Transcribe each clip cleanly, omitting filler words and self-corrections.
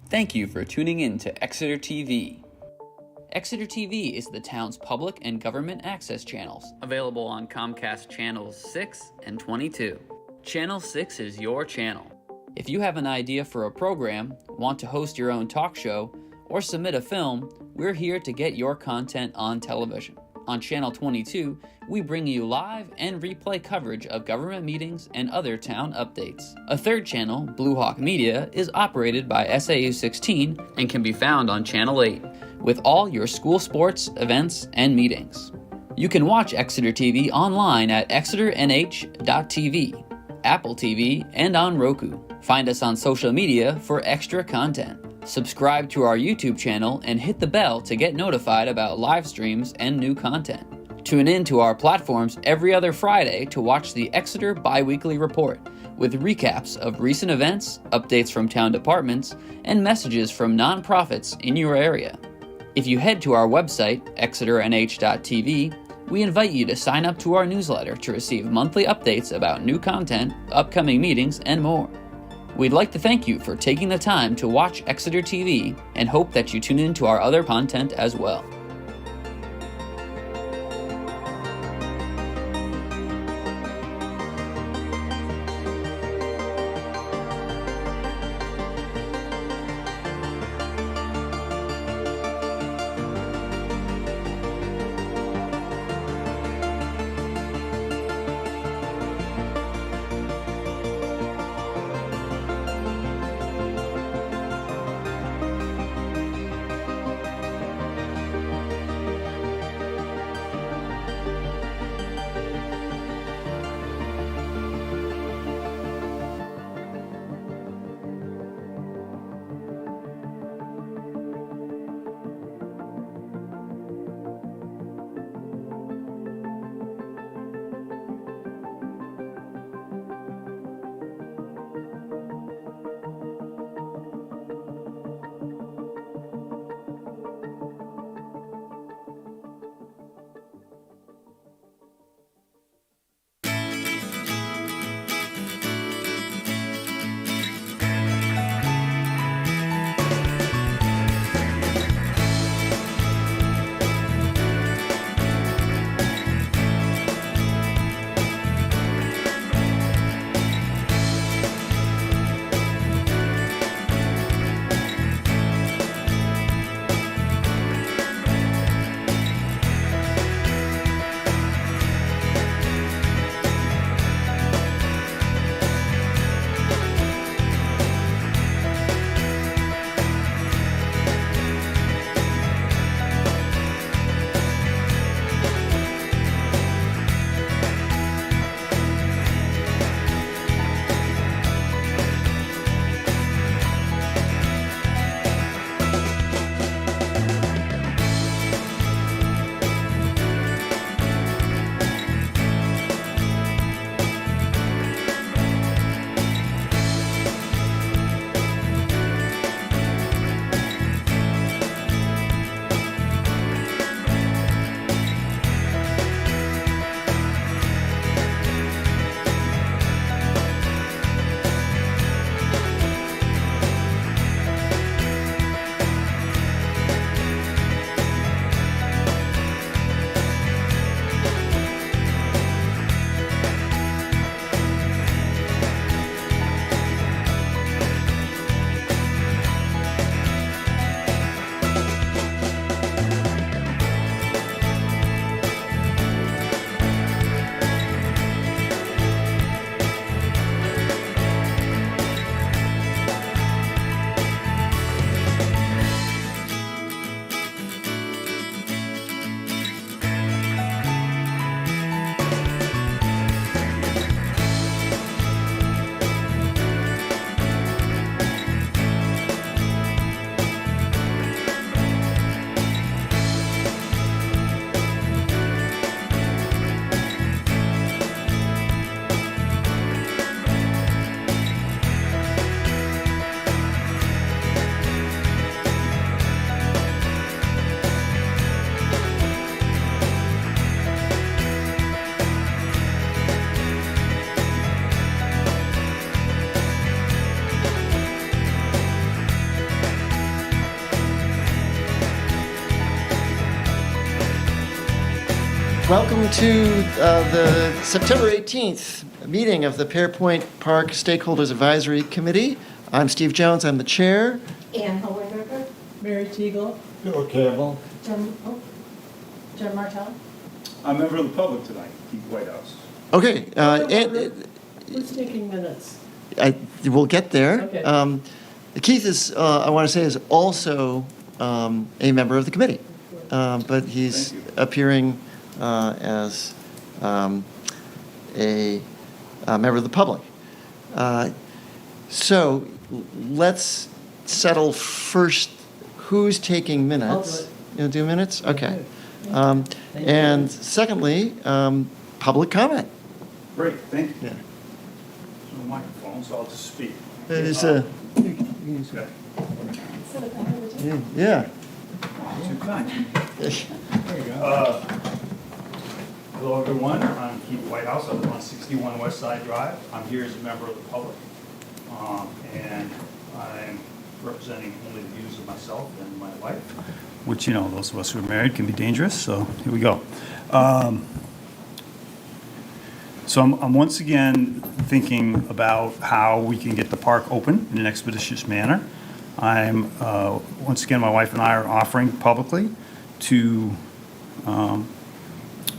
Thank you for tuning in to Exeter TV. Exeter TV is the town's public and government access channels, available on Comcast Channels 6 and 22. Channel 6 is your channel. If you have an idea for a program, want to host your own talk show, or submit a film, we're here to get your content on television. On Channel 22, we bring you live and replay coverage of government meetings and other town updates. A third channel, Blue Hawk Media, is operated by SAU 16 and can be found on Channel 8, with all your school sports, events, and meetings. You can watch Exeter TV online at exeternh.tv, Apple TV, and on Roku. Find us on social media for extra content. Subscribe to our YouTube channel and hit the bell to get notified about live streams and new content. Tune in to our platforms every other Friday to watch the Exeter Biweekly Report, with recaps of recent events, updates from town departments, and messages from nonprofits in your area. If you head to our website, exeternh.tv, we invite you to sign up to our newsletter to receive monthly updates about new content, upcoming meetings, and more. We'd like to thank you for taking the time to watch Exeter TV and hope that you tune in to our other content as well. Welcome to the September 18th meeting of the Pairpoint Park Stakeholders Advisory Committee. I'm Steve Jones, I'm the chair. Ann Hohenberger. Mary Teagle. Bill Campbell. John Martell. I'm a member of the public tonight, Keith Whitehouse. Okay, Who's taking minutes? we'll get there. Okay. Keith is, I want to say, is also a member of the committee, but he's Thank you. appearing as a member of the public. So let's settle first who's taking minutes. I'll do it. You'll do minutes? Okay. Thank you. And secondly, public comment. Great, thank you. Yeah. There's no microphone, so I'll just speak. It's Okay. yeah. Too kind. Uh, Hello, everyone. I'm Keith Whitehouse. I live on 61 West Side Drive. I'm here as a member of the public. And I'm representing only the views of myself and my wife. Which, you know, those of us who are married can be dangerous, so here we go. So I'm once again thinking about how we can get the park open in an expeditious manner. Once again, my wife and I are offering publicly to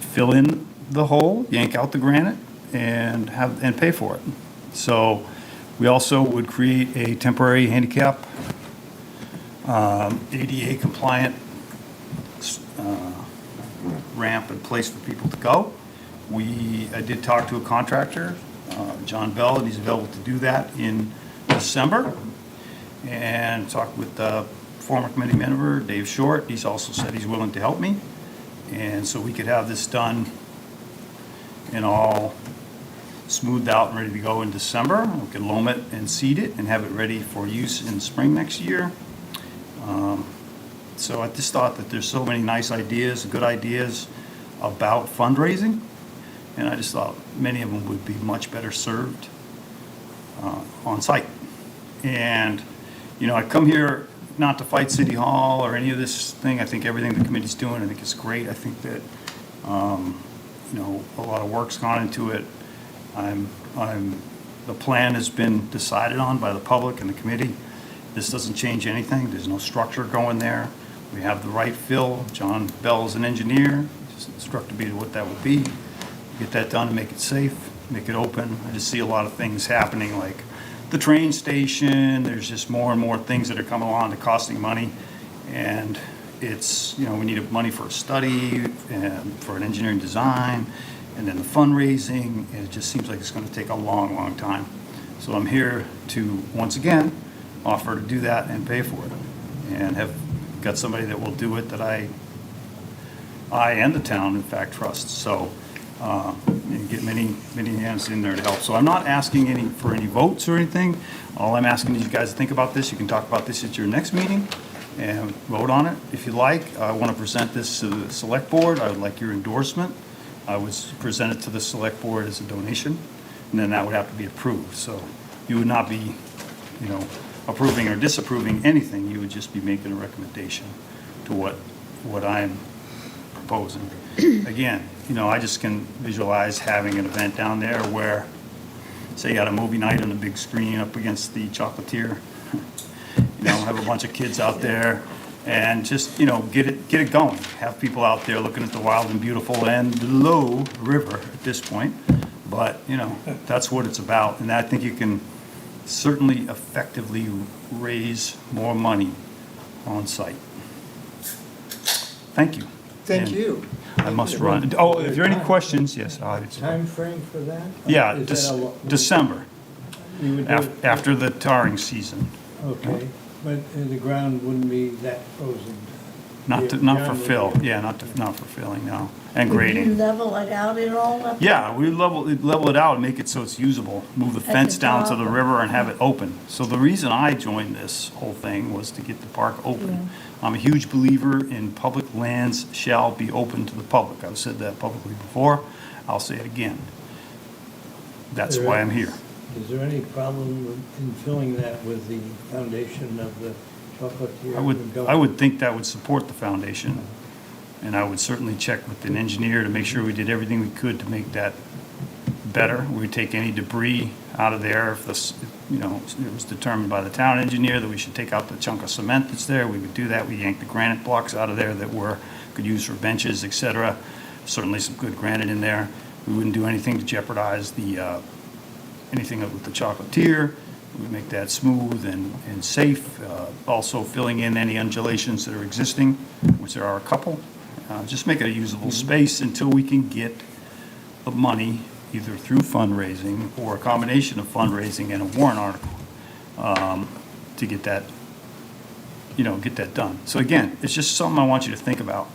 fill in the hole, yank out the granite, and pay for it. So we also would create a temporary handicap, ADA compliant ramp in place for people to go. I did talk to a contractor, John Bell, and he's available to do that in December. And talked with the former committee member, Dave Short. He's also said he's willing to help me. And so we could have this done and all smoothed out and ready to go in December. We could loam it and seed it and have it ready for use in spring next year. So I just thought that there's so many nice ideas, good ideas about fundraising. And I just thought many of them would be much better served on site. And, you know, I come here not to fight City Hall or any of this thing. I think everything the committee's doing, I think is great. I think that, you know, a lot of work's gone into it. The plan has been decided on by the public and the committee. This doesn't change anything. There's no structure going there. We have the right fill. John Bell is an engineer. Just instructed me to what that would be. Get that done, make it safe, make it open. I just see a lot of things happening, like the train station. There's just more and more things that are coming along that are costing money. And it's, you know, we need money for a study and for an engineering design and then the fundraising. And it just seems like it's going to take a long, long time. So I'm here to, once again, offer to do that and pay for it. And have got somebody that will do it that I and the town, in fact, trust. So, and get many hands in there to help. So I'm not asking for any votes or anything. All I'm asking is you guys to think about this. You can talk about this at your next meeting and vote on it if you like. I want to present this to the select board. I would like your endorsement. I would present it to the select board as a donation, and then that would have to be approved. So you would not be, you know, approving or disapproving anything. You would just be making a recommendation to what I'm proposing. Again, you know, I just can visualize having an event down there where, say, you had a movie night on a big screen up against the chocolatier. You know, have a bunch of kids out there and just, you know, get it going. Have people out there looking at the wild and beautiful and low river at this point. But, you know, that's what it's about. And I think you can certainly effectively raise more money on site. Thank you. Thank And you. I must run. Oh, if there are any questions, yes. Time frame for that? Yeah, Is that December, you would do it- after the tarring season. Okay, but the ground wouldn't be that frozen? Not for Ground would fill, be- yeah, not for filling, no, and Would you grading. level it out at all up? Yeah, we level it out and make it so it's usable. Move the At the fence down to top. the river and have it open. So the reason I joined this whole thing was to get the park open. I'm a huge believer in public lands shall be open to the public. I've said that publicly before. I'll say it again. That's why I'm here. Is there any problem in filling that with the foundation of the chocolatier? I would think that would support the foundation. and I would certainly check with an engineer to make sure we did everything we could to make that better. We'd take any debris out of there. If this, you know, it was determined by the town engineer that we should take out the chunk of cement that's there, we would do that. We yanked the granite blocks out of there that could use for benches, et cetera. Certainly some good granite in there. We wouldn't do anything to jeopardize the, anything with the chocolatier. We would make that smooth and safe. Also filling in any undulations that are existing, which there are a couple. Just make it a usable space until we can get the money either through fundraising or a combination of fundraising and a warrant article to get that, get that done. So again, it's just something I want you to think about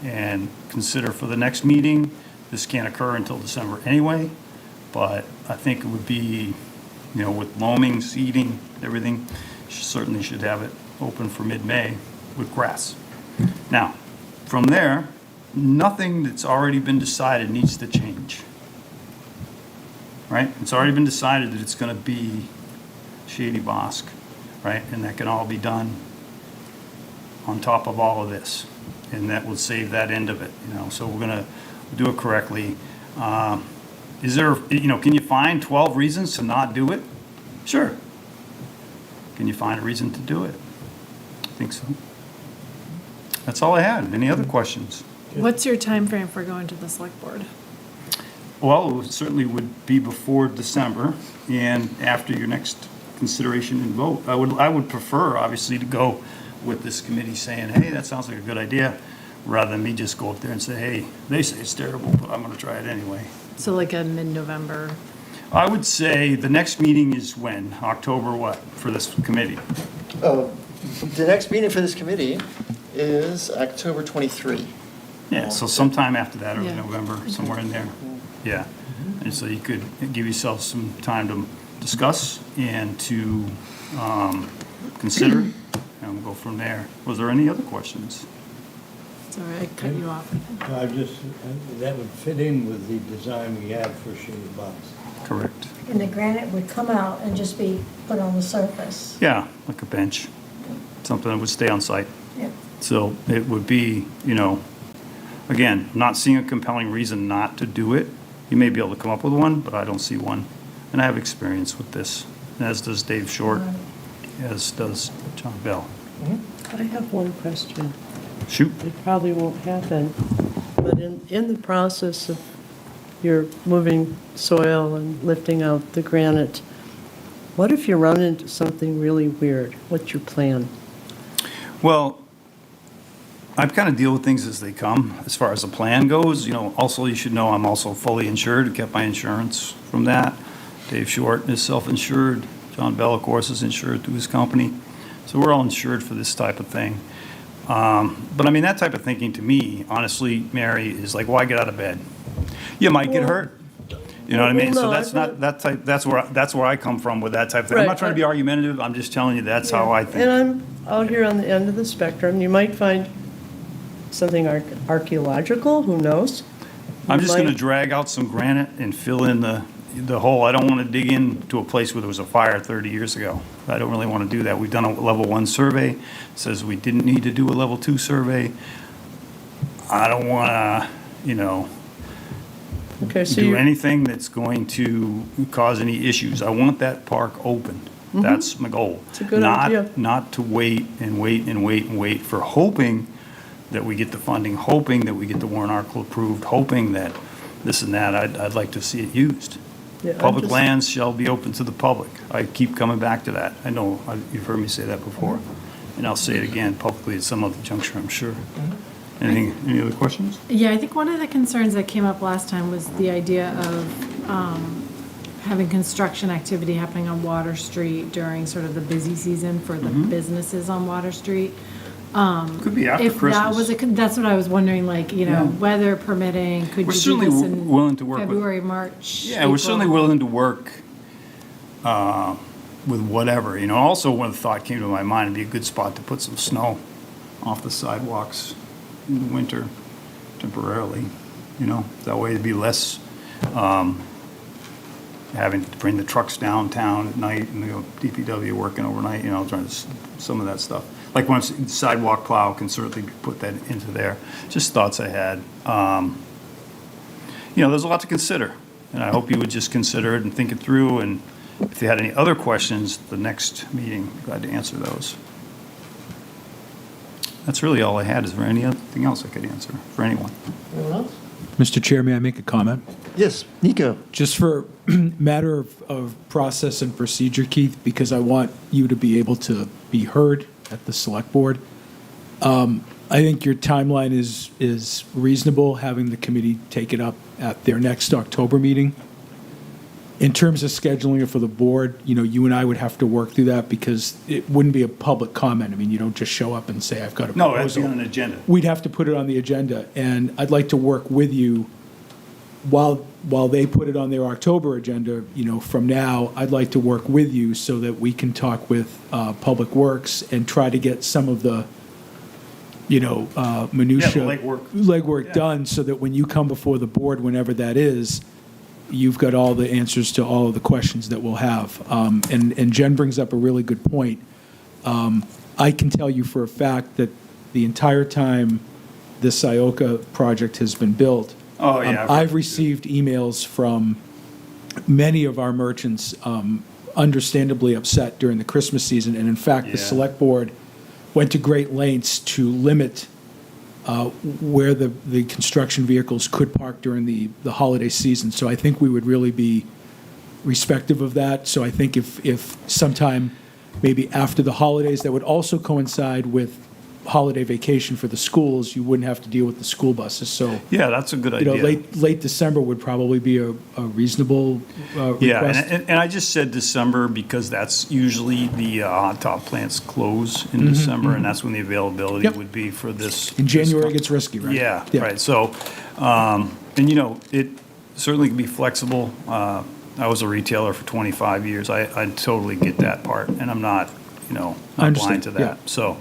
and consider for the next meeting. This can't occur until December anyway, but I think it would be, with loaming, seeding, everything, certainly should have it open for mid-May with grass. Now, from there, nothing that's already been decided needs to change. Right? It's already been decided that it's going to be shady bosque, right? And that can all be done on top of all of this. And that will save that end of it, So we're going to do it correctly. Is there, can you find 12 reasons to not do it? Sure. Can you find a reason to do it? I think so. That's all I had. Any other questions? What's your time frame for going to the select board? Well, it certainly would be before December and after your next consideration and vote. I would prefer, obviously, to go with this committee saying, hey, that sounds like a good idea, rather than me just go up there and say, hey, they say it's terrible, but I'm going to try it anyway. So like a mid-November? I would say the next meeting is when? October what, for this committee? Oh, the next meeting for this committee is October 23. Yeah, so sometime after that, early Yeah. November, somewhere in there. Yeah, and so you could give yourself some time to discuss and to consider, and we'll go from there. Was there any other questions? Sorry, I cut you off. That would fit in with the design we had for shady box. Correct. And the granite would come out and just be put on the surface. Yeah, like a bench, something that would stay on site. Yeah. So it would be, again, not seeing a compelling reason not to do it. You may be able to come up with one, but I don't see one. And I have experience with this, as does Dave Short, as does John Bell. I have one question. Shoot. It probably won't happen, but in the process of your moving soil and lifting out the granite, what if you run into something really weird? What's your plan? Well, I kind of deal with things as they come, as far as the plan goes. Also, you should know I'm also fully insured. I kept my insurance from that. Dave Short is self-insured. John Bell, of course, is insured through his company. So we're all insured for this type of thing. But I mean, that type of thinking to me, honestly, Mary, is like, why get out of bed? You might get hurt. You know what I mean? So Well, no, that's not that type. That's where I come from with that type of thing. I'm Right, not trying to be argumentative. I'm just telling you that's how I think. And I'm out here on the end of the spectrum. You might find something archaeological, who knows? I'm just going to might- drag out some granite and fill in the hole. I don't want to dig into a place where there was a fire 30 years ago. I don't really want to do that. We've done a level 1 survey. It says we didn't need to do a level 2 survey. I don't want to, Okay, so do you, anything that's going to cause any issues. I want that park open. That's my goal. It's a good idea. Not to wait and wait and wait and wait for hoping that we get the funding, hoping that we get the warrant article approved, hoping that this and that. I'd like to see it used. Yeah, I'm Public just- lands shall be open to the public. I keep coming back to that. I know you've heard me say that before, and I'll say it again publicly at some other juncture, I'm sure. Any other questions? Yeah, I think one of the concerns that came up last time was the idea of having construction activity happening on Water Street during sort of the busy season for the businesses on Water Street. Could be after If that was Christmas. that's what I was wondering, Yeah. weather permitting, could We're you do certainly this in willing to work with- February, March? Yeah, we're certainly April? willing to work with whatever. Also, one thought came to my mind, it'd be a good spot to put some snow off the sidewalks in the winter temporarily. That way it'd be less having to bring the trucks downtown at night and the DPW working overnight, trying to, some of that stuff. like once sidewalk plow can certainly put that into there. Just thoughts I had. There's a lot to consider, and I hope you would just consider it and think it through, and if you had any other questions, the next meeting, glad to answer those. That's really all I had. Is there anything else I could answer for anyone? Anyone else? Mr. Chair, may I make a comment? Yes, Nico. Just for matter of process and procedure, Keith, because I want you to be able to be heard at the select board. I think your timeline is reasonable, having the committee take it up at their next October meeting. In terms of scheduling it for the board, you and I would have to work through that because it wouldn't be a public comment. I mean, you don't just show up and say, I've got a No, proposal. that's on an agenda. We'd have to put it on the agenda, and I'd like to work with you while they put it on their October agenda, from now, I'd like to work with you so that we can talk with Public Works and try to get some of the, minutia. Yeah, the legwork Yeah. done, so that when you come before the board, whenever that is, you've got all the answers to all of the questions that we'll have. And Jen brings up a really good point. I can tell you for a fact that the entire time this Ioka project has been built, Oh, yeah. I've received emails from many of our merchants, understandably upset during the Christmas season. And in fact, the Yeah. select board went to great lengths to limit where the construction vehicles could park during the holiday season. So I think we would really be respective of that. So I think if sometime, maybe after the holidays, that would also coincide with holiday vacation for the schools, you wouldn't have to deal with the school buses. So, Yeah, that's a good idea. late December would probably be a reasonable Yeah, request. and I just said December because that's usually the hot top plants close in December, and that's when the availability Yep. would be for this. In January, this it gets risky, right? Yeah, right. So, it certainly can be flexible. I was a retailer for 25 years. I totally get that part, and I'm not, I not understand, blind to that. yeah. So,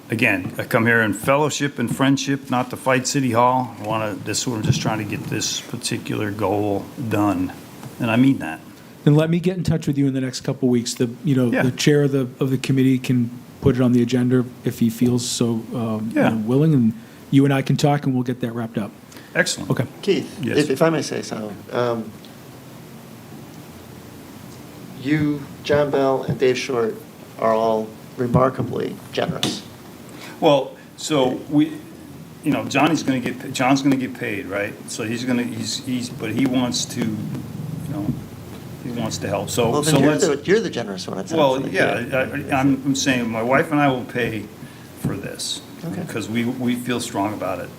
again, I come here in fellowship and friendship, not to fight City Hall. We're just trying to get this particular goal done, and I mean that. Then let me get in touch with you in the next couple of weeks. Yeah. The chair of the committee can put it on the agenda if he feels so Yeah. willing, and you and I can talk, and we'll get that wrapped up. Excellent. Okay. Keith, Yes. if I may say so, you, John Bell, and Dave Short are all remarkably generous. Well, so John's going to get paid, right? So but he wants to, he wants to help. So, Well, so then let's. you're the generous one, it sounds Well, like. yeah, I'm saying my wife and I will pay for this Okay. because we feel strong about it.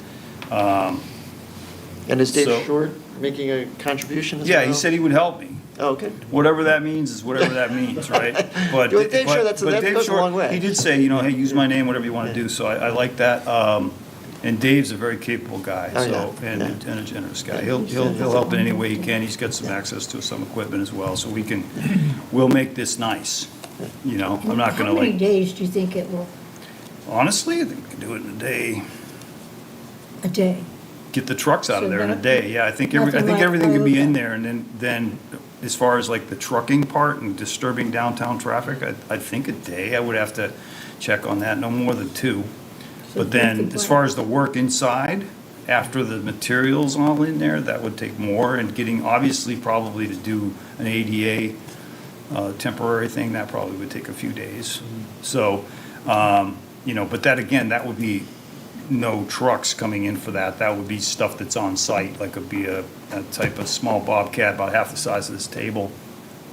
And is Dave so- Short making a contribution as well? Yeah, he said he would help me. Oh, okay. Whatever that means is whatever that means, right? But With Dave Shore, that Dave goes a Shore, long way. He did say, hey, use my name, whatever you want to do. So I like that. And Dave's a very capable guy, Oh, so yeah, and yeah. a generous guy. He'll help in any way he can. He's got some access to some equipment as well, so we'll make this nice. I'm not going to How many like. days do you think it will, Honestly, I think we can do it in a day. a day? Get the trucks out of So there in a that- day. Yeah, I think nothing like everything can be in Ioka. there, and then as far as like the trucking part and disturbing downtown traffic, I think a day. I would have to check on that. No more than 2. But then, as far as the work inside, after the material's all in there, that would take more, and getting, obviously, probably to do an ADA temporary thing, that probably would take a few days. So, but that, again, that would be no trucks coming in for that. That would be stuff that's on site, like it'd be a type of small Bobcat about half the size of this table.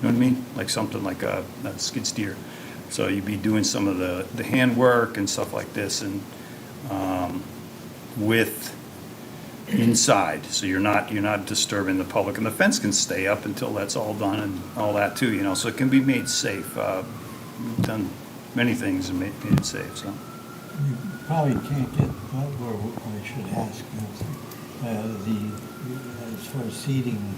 You know what I mean? Like something like a skid steer. So you'd be doing some of the handwork and stuff like this, and with inside, so you're not disturbing the public, and the fence can stay up until that's all done and all that too, so it can be made safe. We've done many things and made it safe, so. You probably can't get, or I should ask, as far as seating.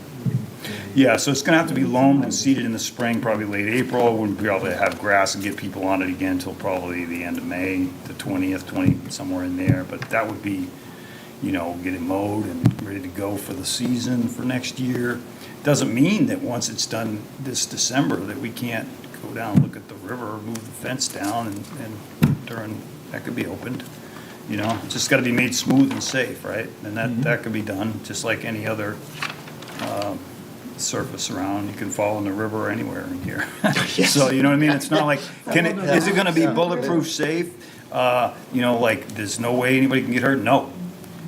Yeah, so it's gonna have to be loamed and seeded in the spring, probably late April. Wouldn't be able to have grass and get people on it again until probably the end of May, the 20th, somewhere in there. But that would be, get it mowed and ready to go for the season for next year. Doesn't mean that once it's done this December that we can't go down, look at the river, move the fence down, and during, that could be opened. You know, it's just got to be made smooth and safe, right? And that could be done, just like any other surface around. You can fall in the river or anywhere in here. So, you know what I mean? It's not like, is it going to be bulletproof safe? You know, like, there's no way anybody can get hurt? No.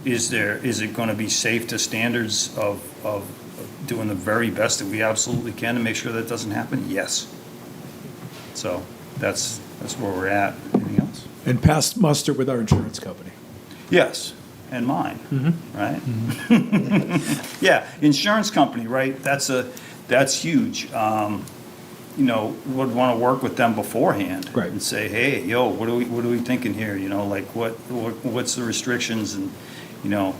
Is it going to be safe to standards of doing the very best that we absolutely can to make sure that doesn't happen? Yes. So that's where we're at. Anything else? And passed muster with our insurance company. Yes, and mine, right? Yeah, insurance company, right? That's huge. You know, would want to work with them beforehand. Right. And say, hey, yo, what are we thinking here? You know, like what's the restrictions? And, you know,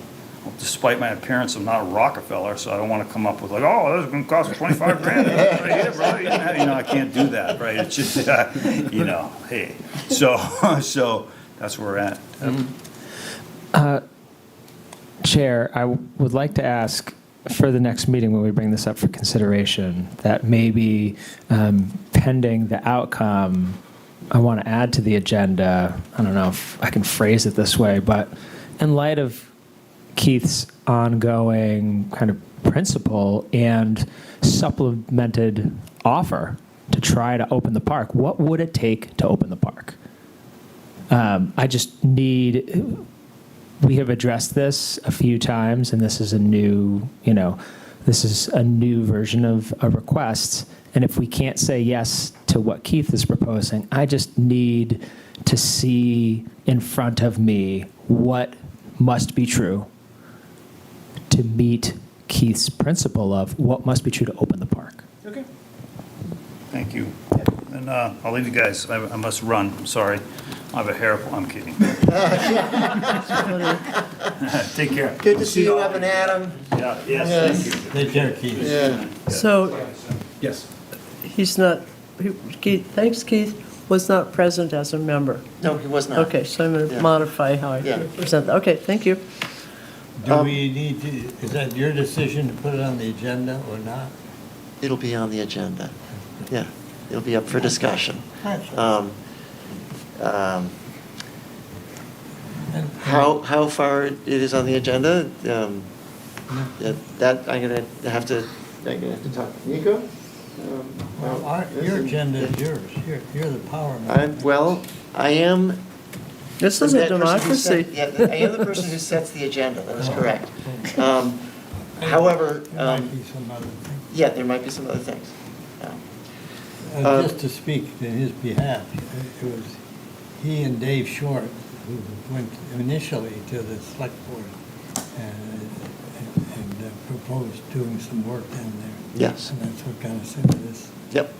despite my appearance, I'm not a Rockefeller, so I don't want to come up with like, oh, this is going to cost $25,000 right here, bro. You know, I can't do that, right? It's just, you know, hey. So that's where we're at. Chair, I would like to ask for the next meeting when we bring this up for consideration, that maybe pending the outcome, I want to add to the agenda, I don't know if I can phrase it this way, but in light of Keith's ongoing kind of principle and supplemented offer to try to open the park, what would it take to open the park? I just need, we have addressed this a few times, and this is a new, this is a new version of a request. And if we can't say yes to what Keith is proposing, I just need to see in front of me what must be true to meet Keith's principle of what must be true to open the park. Okay. Thank you. And I'll leave you guys. I must run. I'm sorry. I have a hair. I'm kidding. Take care. Good to see you, Evan Adam. Yeah. Yes. Thank you. Take care, Keith. Yeah. So Yes. he's not, Keith, thanks, Keith, was not present as a member. No, he was not. Okay, so I'm going Yeah. to modify how I Yeah. present that. Okay, thank you. Do we need to, is that your decision to put it on the agenda or not? It'll be on the agenda. Yeah, it'll be up for discussion. That's- How far it is on the agenda, yeah, that I'm gonna have to talk to Nico. Your agenda is yours. You're the power man. I am. This isn't that person who democracy. set- Yeah, I am the person who sets the agenda, that is correct. However, There might be some other thing. yeah, there might be some other things. Yeah. Just to speak in his behalf, it was he and Dave Short who went initially to the select board and proposed doing some work down there. Yes. And that's what got us into this Yep.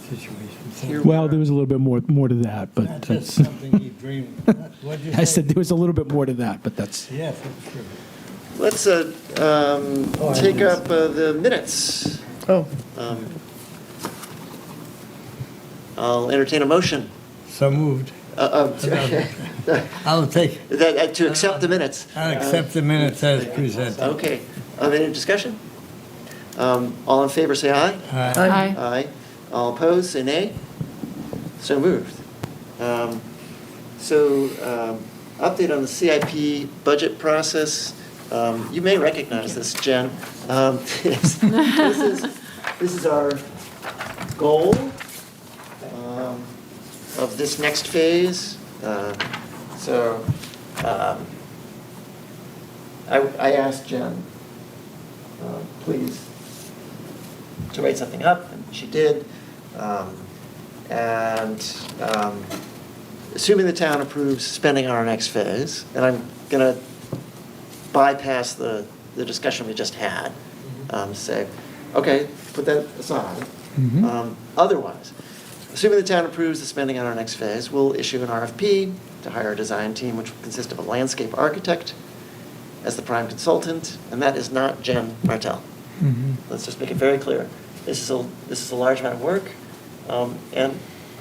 situation. Here- So Well, there was a little bit more to that, but not that's, just something he dreamed. What'd you say? I said there was a little bit more to that, but that's, Yes, that's true. Let's I take did. up the minutes. Oh, I'll entertain a motion. So moved. I'll take, To accept the minutes. I'll accept the minutes as presented. Okay. Any discussion? All in favor, say aye. Aye. Aye. All opposed, say nay. So moved. Update on the CIP budget process. You may recognize this, Jen. This is our goal of this next phase. I asked Jen, please, to write something up, and she did. Assuming the town approves spending on our next phase, and I'm going to bypass the discussion we just had, say, okay, put that aside. Otherwise, assuming the town approves the spending on our next phase, we'll issue an RFP to hire a design team, which will consist of a landscape architect as the prime consultant, and that is not Jen Martell. Let's just make it very clear. This is a large amount of work, and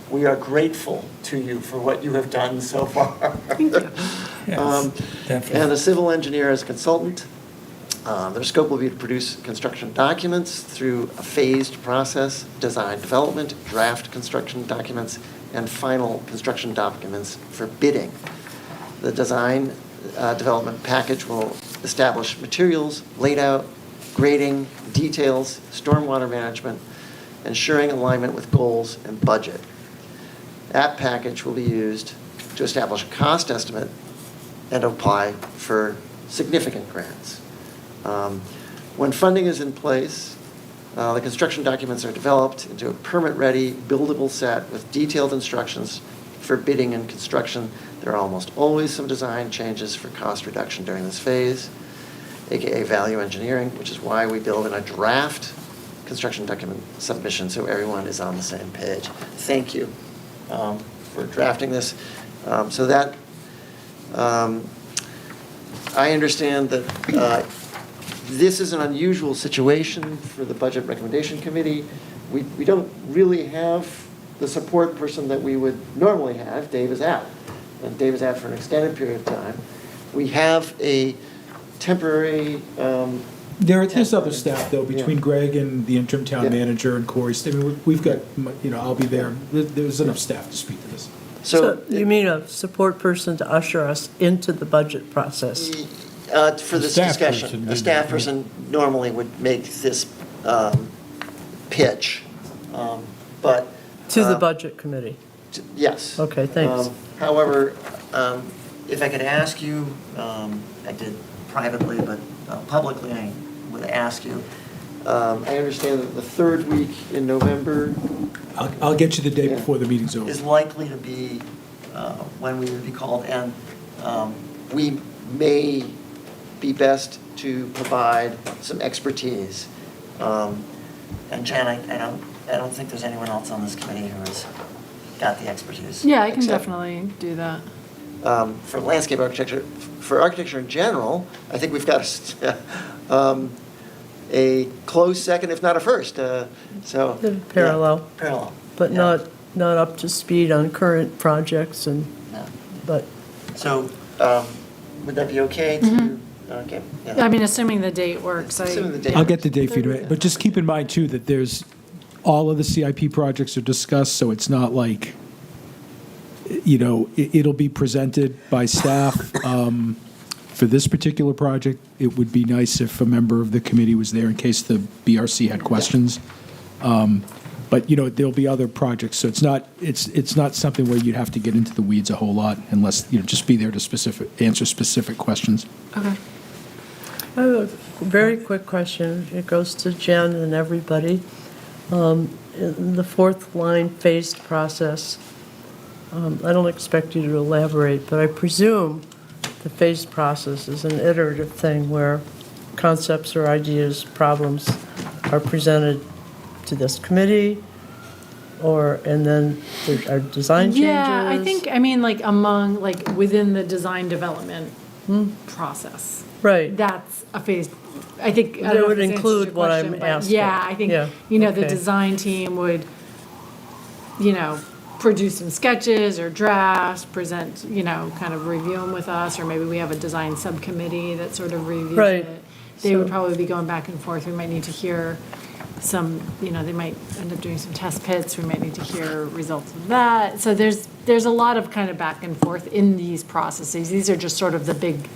we are grateful to you for what you have done so far. Yes, definitely. And a civil engineer as a consultant. Their scope will be to produce construction documents through a phased process: design development, draft construction documents, and final construction documents for bidding. The design development package will establish materials, layout, grading, details, stormwater management, ensuring alignment with goals and budget. That package will be used to establish a cost estimate and apply for significant grants. When funding is in place, the construction documents are developed into a permit-ready, buildable set with detailed instructions for bidding and construction. There are almost always some design changes for cost reduction during this phase, AKA value engineering, which is why we build in a draft construction document submission so everyone is on the same page. Thank you for drafting this. So that, I understand that this is an unusual situation for the Budget Recommendation Committee. We don't really have the support person that we would normally have. Dave is out, and Dave is out for an extended period of time. We have a temporary. There's other staff, though, between Yeah. Greg and the interim town Yeah. manager and Corey. I mean, we've got, I'll be there. There's enough staff to speak to this. So you mean a support person to usher us into the budget process? For this staff discussion, person a did staff that, yeah. person normally would make this pitch, but. To the budget committee? Yes. Okay, thanks. However, if I could ask you, I did privately, but publicly I would ask you, I understand that the third week in November I'll get you the day Yeah. before the meeting's over. is likely to be when we would be called, and we may be best to provide some expertise. And Jen, I don't think there's anyone else on this committee who has got the expertise. Yeah, I can except, definitely do that. For landscape architecture, for architecture in general, I think we've got a close second, if not a first. So They're parallel. yeah, parallel, But yeah. not up to speed on current projects and, No. but, So would that be okay to? Okay. Yeah. I mean, assuming the date works, Assuming the date I'll get the date for you, but just keep in mind, too, that there's, all of the CIP projects are discussed, so it's not like, it'll be presented by staff. For this particular project, it would be nice if a member of the committee was there in case the BRC had questions. But, there'll be other projects, so it's not something where you'd have to get into the weeds a whole lot unless, just be there to answer specific questions. Okay. I have a very quick question. It goes to Jen and everybody. In the fourth line phased process, I don't expect you to elaborate, but I presume the phased process is an iterative thing where concepts or ideas, problems are presented to this committee, and then there are design changes? Yeah, I think, within the design development process. Right. That's a phase, I think. I That don't know would if this answers include your what I'm question, but asking. Yeah, I think, Yeah, the okay. design team would, produce some sketches or drafts, present, kind of review them with us, or maybe we have a design subcommittee that sort of reviews Right. it. They would So- probably be going back and forth. We might need to hear some, they might end up doing some test pits. We might need to hear results of that. So there's a lot of kind of back and forth in these processes. These are just sort of the big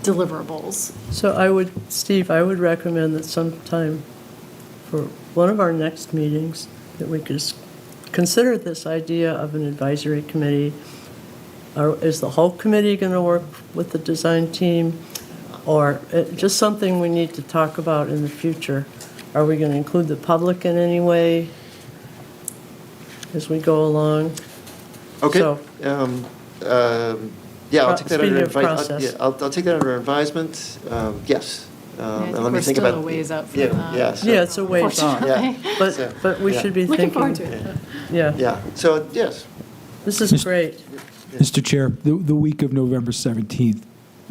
deliverables. So Steve, I would recommend that sometime for one of our next meetings, that we could consider this idea of an advisory committee. Is the whole committee going to work with the design team? Or just something we need to talk about in the future? Are we going to include the public in any way as we go along? Okay. So- Yeah, I'll take that Speaking under of process. I'll take that under advisement. Yes. I And think let me we're think still about a ways out from yeah, that. Yeah. So, Yeah, it's a ways off. Yeah. But we Yeah. should be Looking thinking. forward to it. Yeah, Yeah. So yes. this is great. Mr. Chair, the week of November 17th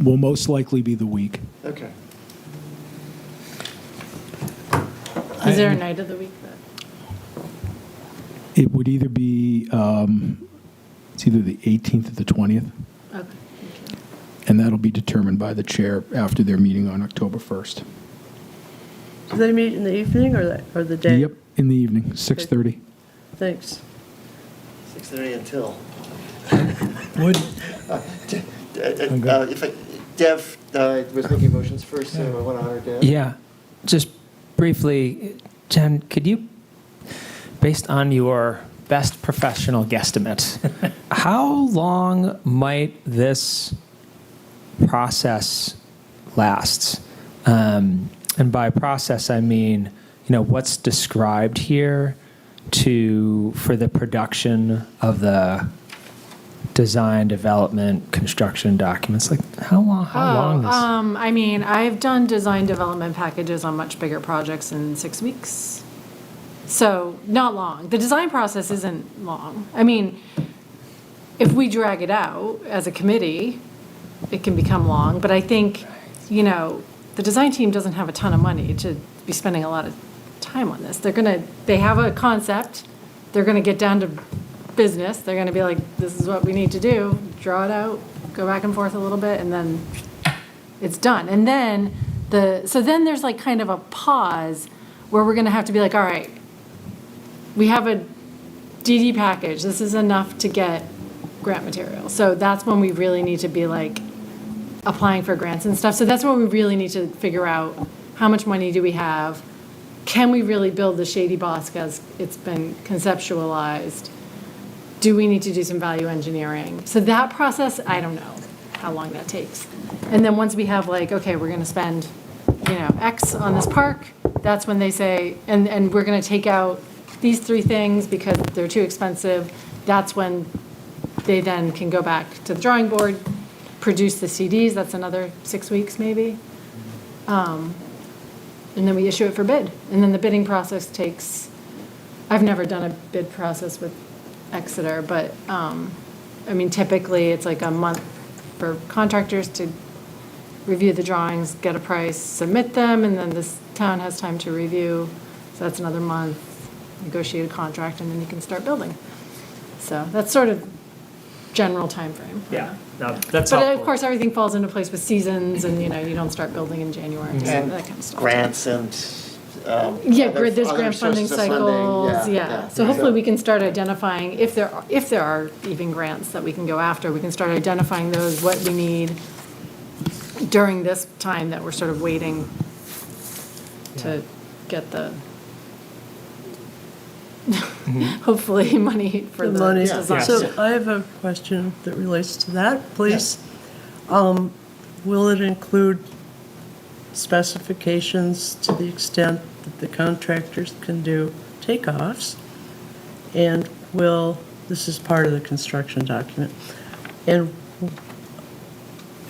will most likely be the week. Okay. Is there a night of the week that? It would either be, it's either the 18th or the 20th. Okay. and that'll be determined by the chair after their meeting on October 1st. Do they meet in the evening or the day? Yep, in the evening, 6:30. Thanks. 6:30 until. Would, Dev was making motions first, so I want to honor Dev. Yeah, just briefly, Jen, could you, based on your best professional guesstimate, how long might this process last? And by process, I mean, what's described here for the production of the design, development, construction documents? Like, how long this? I mean, I've done design development packages on much bigger projects in 6 weeks. So, not long. The design process isn't long. I mean, if we drag it out as a committee, it can become long. But I think, the design team doesn't have a ton of money to be spending a lot of time on this. They have a concept. They're going to get down to business. They're going to be like, this is what we need to do. Draw it out, go back and forth a little bit, and then it's done. And then then there's like kind of a pause where we're going to have to be like, all right, we have a DD package. This is enough to get grant material. So that's when we really need to be like applying for grants and stuff. So that's when we really need to figure out how much money do we have? Can we really build the Shady Bosque as it's been conceptualized? Do we need to do some value engineering? So that process, I don't know how long that takes. And then once we have like, okay, we're going to spend, X on this park, that's when they say, and we're going to take out these 3 things because they're too expensive. That's when they then can go back to the drawing board, produce the CDs. That's another 6 weeks maybe. And then we issue it for bid. And then the bidding process takes, I've never done a bid process with Exeter, but typically it's like a month for contractors to review the drawings, get a price, submit them, and then this town has time to review. So that's another month, negotiate a contract, and then you can start building. So that's sort of general timeframe. Yeah, no, that's But helpful. of course, everything falls into place with seasons, and you don't start building in January, so And that kind of stuff. grants and. There's other grant funding sources of funding. cycles, yeah. So hopefully we can start identifying, if there are even grants that we can go after, we can start identifying those, what we need during this time that we're sort of waiting to get the, hopefully, money for The the money. design. So I have a question that relates to that, please. Will it include specifications to the extent that the contractors can do takeoffs? And this is part of the construction document, and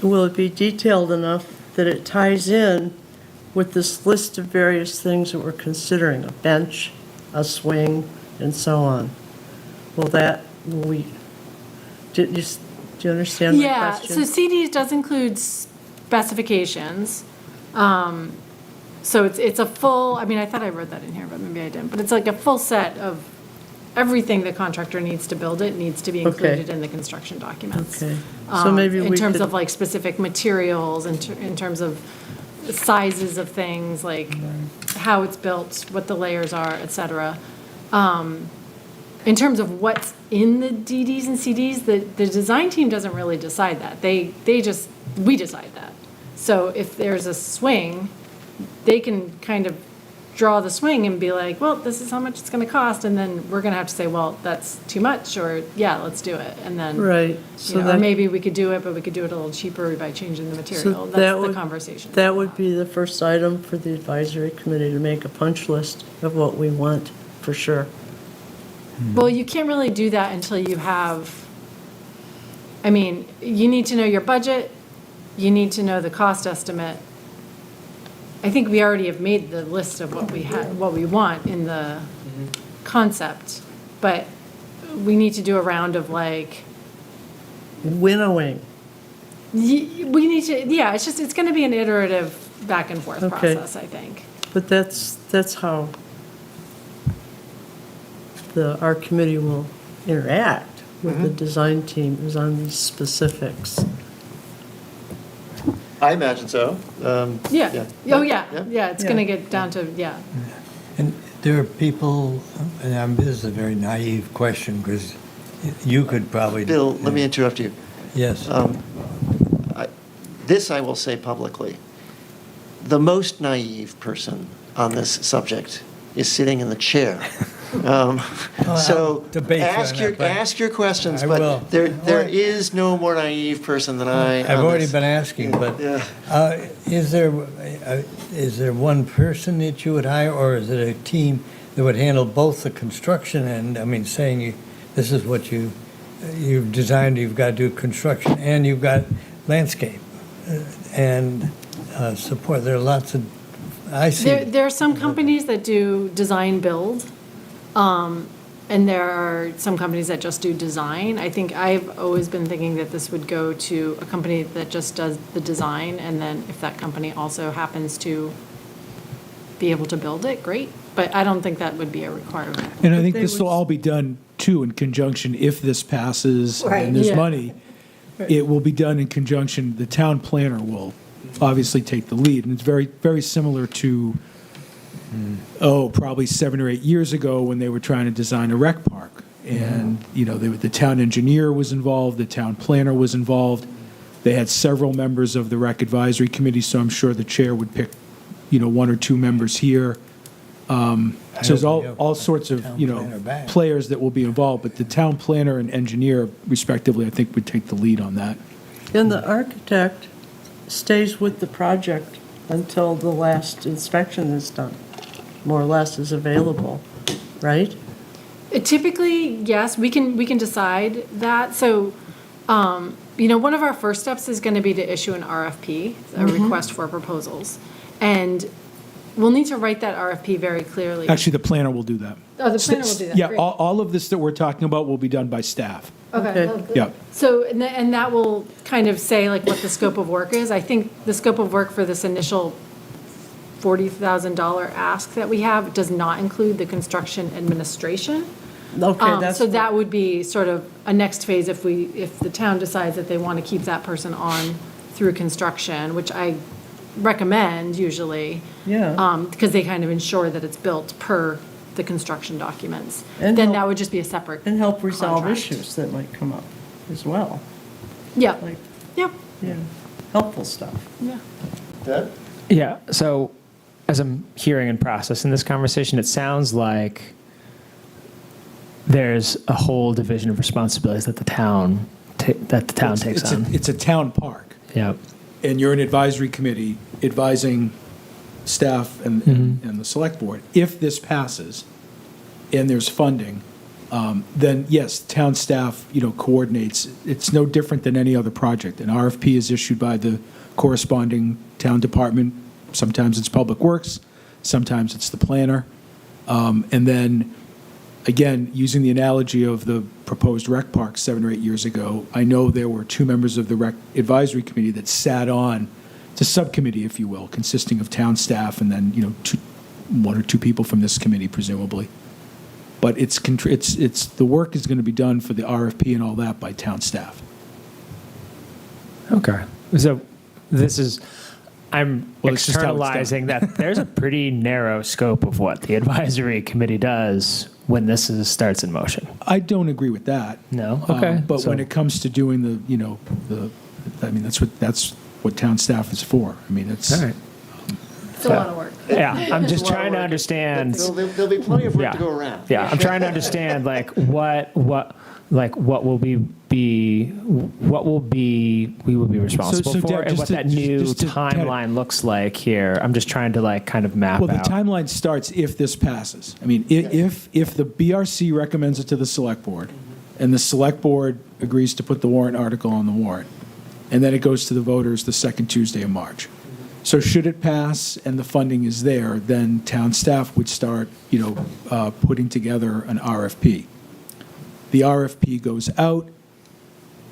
will it be detailed enough that it ties in with this list of various things that we're considering, a bench, a swing, and so on? Do you understand my Yeah, question? so CDs does include specifications. So it's a full, I thought I wrote that in here, but maybe I didn't. But it's like a full set of everything the contractor needs to build it needs to be included in the construction documents. Okay, so maybe In we terms could- of like specific materials, in terms of sizes of things, like how it's built, what the layers are, et cetera. In terms of what's in the DDs and CDs, the design team doesn't really decide that. We decide that. So if there's a swing, they can kind of draw the swing and be like, well, this is how much it's going to cost, and then we're going to have to say, well, that's too much, or yeah, let's do it, and then Right. So or that- maybe we could do it, but we could do it a little cheaper by changing the material. that That's the would- conversation. That would be the first item for the advisory committee, to make a punch list of what we want, for sure. Well, you can't really do that until you have, you need to know your budget, you need to know the cost estimate. I think we already have made the list of what we want in the concept, but we need to do a round of like, Winnowing. we need to, yeah, it's going to be an iterative back and forth Okay. process, I think. But that's how our committee will interact with the design team, is on these specifics. I imagine so. Yeah. Oh, yeah, it's Yeah. gonna get down to, yeah. And there are people, and this is a very naive question, because you could probably. Bill, let me interrupt you. Yes. This I will say publicly. The most naive person on this subject is sitting in the chair. So I'll debate you on that, but ask your questions, I will. but there is no more naive person than I. I've on already this. been asking, but Yeah. is there one person that you would hire, or is it a team that would handle both the construction and, I mean, saying this is what you've designed, you've got to do construction, and you've got landscape and support? There are lots of, I see. There are some companies that do design build, and there are some companies that just do design. I think I've always been thinking that this would go to a company that just does the design, and then if that company also happens to be able to build it, great. But I don't think that would be a requirement. And I think they this will would- all be done, too, in conjunction, if this passes Right. and there's Yeah. money, it will be done in conjunction, the town planner will obviously take the lead. And it's very, very similar to, probably 7 or 8 years ago when they were trying to design a rec park. And, the town engineer was involved, the town planner was involved. They had several members of the rec advisory committee, so I'm sure the chair would pick, 1 or 2 members here. So there's hope we have all sorts of, town planner back. players that will be involved, but the town planner and engineer respectively, I think, would take the lead on that. And the architect stays with the project until the last inspection is done, more or less is available, right? Typically, yes, we can decide that. So, one of our first steps is going to be to issue an RFP, a request for proposals. And we'll need to write that RFP very clearly. Actually, the planner will do that. Oh, the planner will do that. Yeah, Great. all of this that we're talking about will be done by staff. Okay. Okay. Yeah. So, and that will kind of say like what the scope of work is. I think the scope of work for this initial $40,000 ask that we have does not include the construction administration. Okay, that's. So that would be sort of a next phase if the town decides that they want to keep that person on through construction, which I recommend usually. Yeah. Because they kind of ensure that it's built per the construction documents. And Then help- that would just be a separate. And help resolve contract. issues that might come up as well, Yeah, like, yep, yeah, helpful stuff. yeah. Ted? Yeah, so as I'm hearing and processing this conversation, it sounds like there's a whole division of responsibilities that the town takes on. It's a town park, Yeah. and you're an advisory committee advising staff and the select board. If this passes and there's funding, then yes, town staff, coordinates. It's no different than any other project. An RFP is issued by the corresponding town department. Sometimes it's Public Works, sometimes it's the planner. And then, again, using the analogy of the proposed rec park 7 or 8 years ago, I know there were 2 members of the rec advisory committee that sat on, it's a subcommittee, if you will, consisting of town staff and then, 1 or 2 people from this committee, presumably. But it's the work is going to be done for the RFP and all that by town staff. Okay. So I'm Well, it's just how it's done. externalizing that there's a pretty narrow scope of what the advisory committee does when this starts in motion. I don't agree with that. No? Okay. But So- when it comes to doing that's what town staff is for. I mean, it's. All right. It's a lot of work. Yeah, I'm just It's a lot of trying to work. understand. There'll be plenty of work Yeah. to go around. Yeah, I'm trying to understand what will be we will be responsible So, for, Deb, and just what to- that new just to kind of- timeline looks like here. I'm just trying to kind of map Well, the out. timeline starts if this passes. I mean, if the BRC recommends it to the select board, and the select board agrees to put the warrant article on the warrant, and then it goes to the voters the second Tuesday of March. So should it pass and the funding is there, then town staff would start, putting together an RFP. The RFP goes out.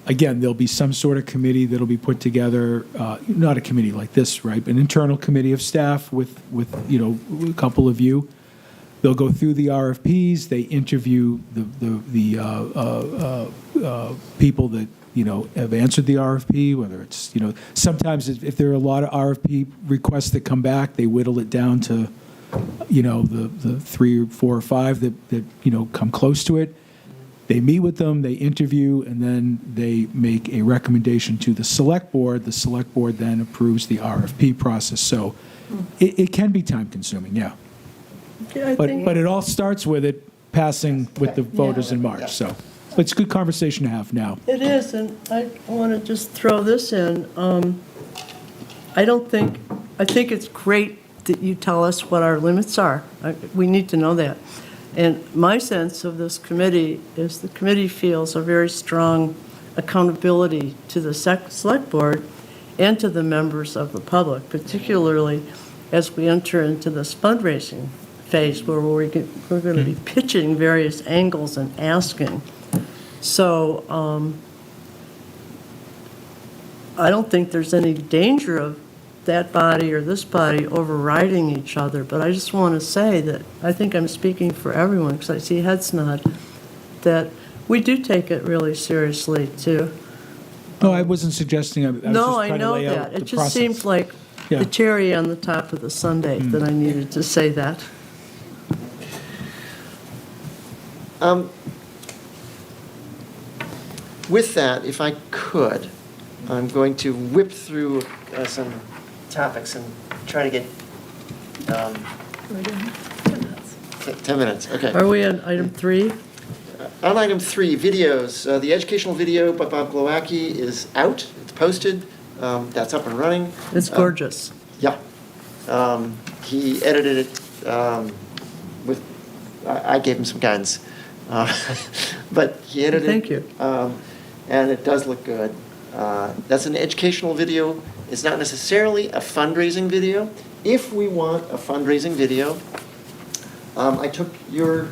Again, there'll be some sort of committee that'll be put together, not a committee like this, right? An internal committee of staff with a couple of you. They'll go through the RFPs. They interview the people that have answered the RFP, whether it's, sometimes if there are a lot of RFP requests that come back, they whittle it down to, the 3 or 4 or 5 that come close to it. They meet with them, they interview, and then they make a recommendation to the select board. The select board then approves the RFP process. So it can be time consuming, yeah. Yeah, I think- But it all starts with it passing with the voters in March, so it's a good conversation to have now. It is, and I want to just throw this in. I think it's great that you tell us what our limits are. We need to know that. And my sense of this committee is the committee feels a very strong accountability to the select board and to the members of the public, particularly as we enter into this fundraising phase where we're going to be pitching various angles and asking. So I don't think there's any danger of that body or this body overriding each other, but I just want to say that I think I'm speaking for everyone, because I see heads nod, that we do take it really seriously, too. No, I wasn't suggesting, I was just No, I trying to know lay out that. the It just process. seems like Yeah. the cherry on the top of the sundae that I needed to say that. With that, if I could, I'm going to whip through some topics and try to get 10 minutes, okay. Are we on item 3? On item 3, videos. The educational video by Bob Glowacki is out, it's posted, that's up and running. It's gorgeous. Yeah. He edited it with, I gave him some guidance. But he edited it. Thank you. And it does look good. That's an educational video. It's not necessarily a fundraising video. If we want a fundraising video, I took your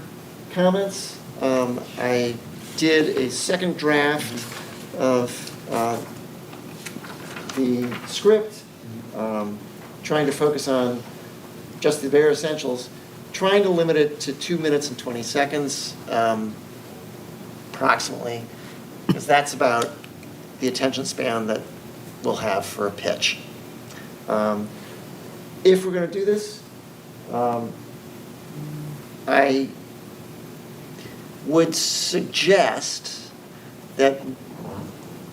comments. I did a second draft of the script, trying to focus on just the bare essentials, trying to limit it to 2 minutes and 20 seconds, approximately, because that's about the attention span that we'll have for a pitch. If we're going to do this, I would suggest that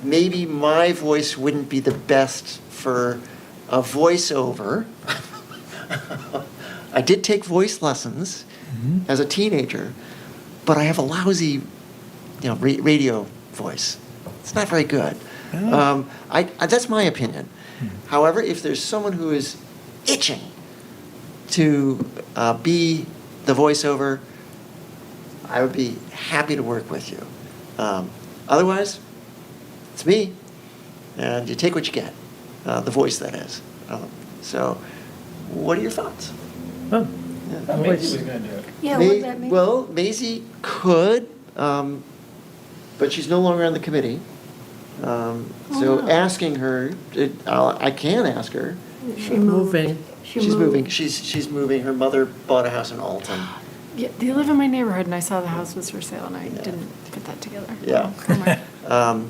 maybe my voice wouldn't be the best for a voiceover. I did take voice lessons as a teenager, but I have a lousy, radio voice. It's not very good. That's my opinion. However, if there's someone who is itching to be the voiceover, I would be happy to work with you. Otherwise, it's me, and you take what you get, the voice that is. So, what are your thoughts? Oh, Maisie was going to do it. Yeah, what does that mean? Well, Maisie could, but she's no longer on the committee. So asking her, I can ask her. She moved. moving. She's moving. She's moving. Her mother bought a house in Alton. Yeah, they live in my neighborhood, and I saw the house was for sale, and I didn't put that together. Yeah. Oh, my.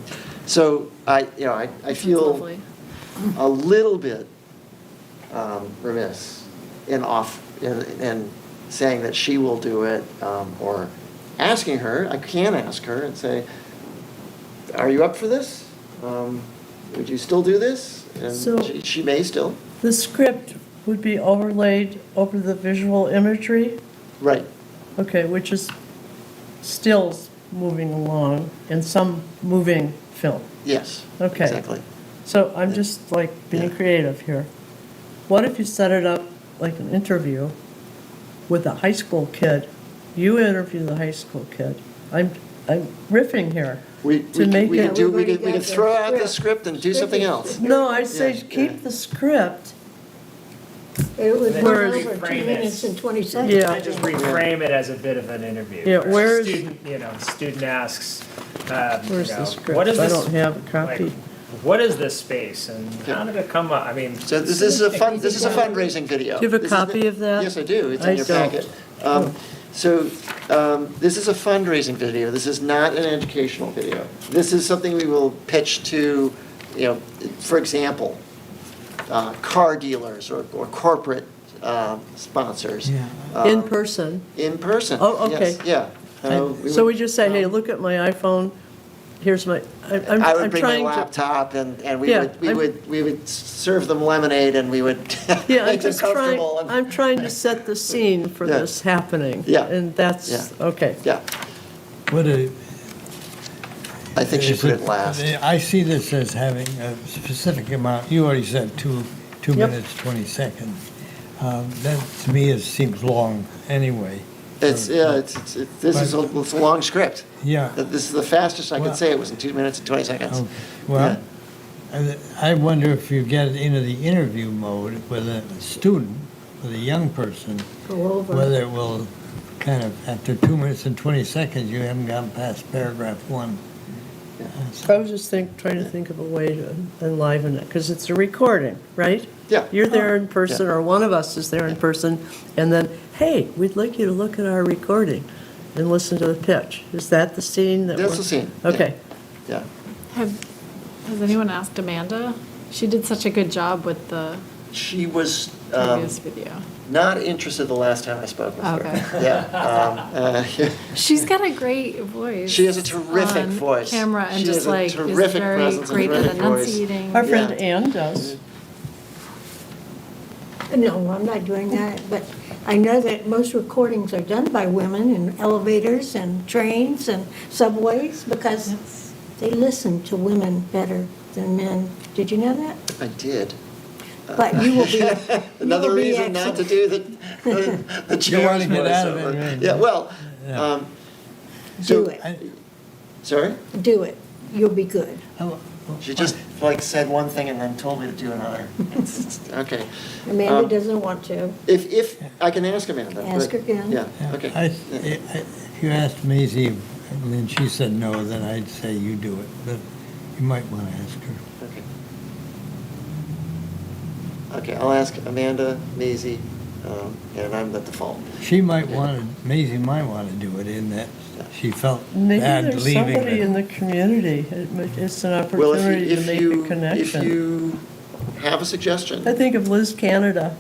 So I That's feel lovely. a little bit remiss in saying that she will do it, or asking her. I can ask her and say, "Are you up for this? Would you still do this?" And So- she may still. The script would be overlaid over the visual imagery? Right. Okay, which is stills moving along and some moving film. Yes. Okay. Exactly. So I'm just being Yeah. creative here. What if you set it up like an interview with a high school kid? You interview the high school kid. I'm riffing here. We To make we it- could do we We've already could got throw the out the script. script and do something else. No, I say Yeah, keep yeah. the script. It was Where where is- over 2 Frame it. minutes and 20 seconds. Yeah. I just reframe it as a bit of an interview. Yeah, where's- Student asks, Where's the what script? is I this? don't have a copy. like, what is this space and how did it come up? I mean. So this is a fundraising video. Do you have a This is copy of that? Yes, I do. It's I in your don't. packet. So this is a fundraising video. This is not an educational video. This is something we will pitch to, for example, car dealers or corporate sponsors. Yeah. In person. In person. Oh, okay. Yes, yeah. So we just say, hey, look at my iPhone, here's my, I'm I would I'm bring my trying to. laptop and we Yeah, would serve them lemonade and we would Yeah, I'm make them just trying, comfortable. and- I'm trying to set the scene for Yeah. this happening. Yeah. And that's, Yeah. okay. Yeah, What a. I think she is put it last. I see this as having a specific amount, you already said two Yep. minutes, 20 seconds. That, to me, seems long anyway. It's a long script. Yeah. This is the fastest I Well- could say. It was in 2 minutes and 20 seconds. Okay. Well, I wonder if you get into the interview mode with a student, with a young person, Go over. whether it will kind of, after 2 minutes and 20 seconds, you haven't gotten past paragraph 1. I was just trying to think of a way to enliven it, because it's a recording, right? Yeah. You're there in person, Yeah. or one of us is there in person, and then, hey, we'd like you to look at our recording and listen to the pitch. Is that the scene that we're? That's the scene, yeah. Okay. Yeah. Has anyone asked Amanda? She did such a good job with the She was previous video. not interested the last time I spoke with Okay. her. Yeah. She's got a great voice. She has a terrific on voice. Camera and She just has a like is terrific very presence and great at terrific voice. enunciating. Our friend Yeah. Ann does. No, I'm not doing that, but I know that most recordings are done by women in elevators and trains and subways because they listen to women better than men. Did you know that? I did. But you will be. Another you will be reason not to excellent. do the You wanna chores get out of voiceover. it, right? Yeah, well, Yeah. Do so, it, sorry? do it. You'll be good. She just said one thing and then told me to do another. Okay. Amanda doesn't want to. If, I can ask Amanda. Ask but- her again. Yeah, okay. If you asked Maisie, and then she said no, then I'd say you do it, but you might want to ask her. Okay. Okay, I'll ask Amanda, Maisie, and I'm the default. She might want to, Maisie might want to do it in that she felt Maybe bad there's leaving. somebody in the- the community. It's an Well, opportunity to if make you, a connection. if you have a suggestion. I think of Liz Canada,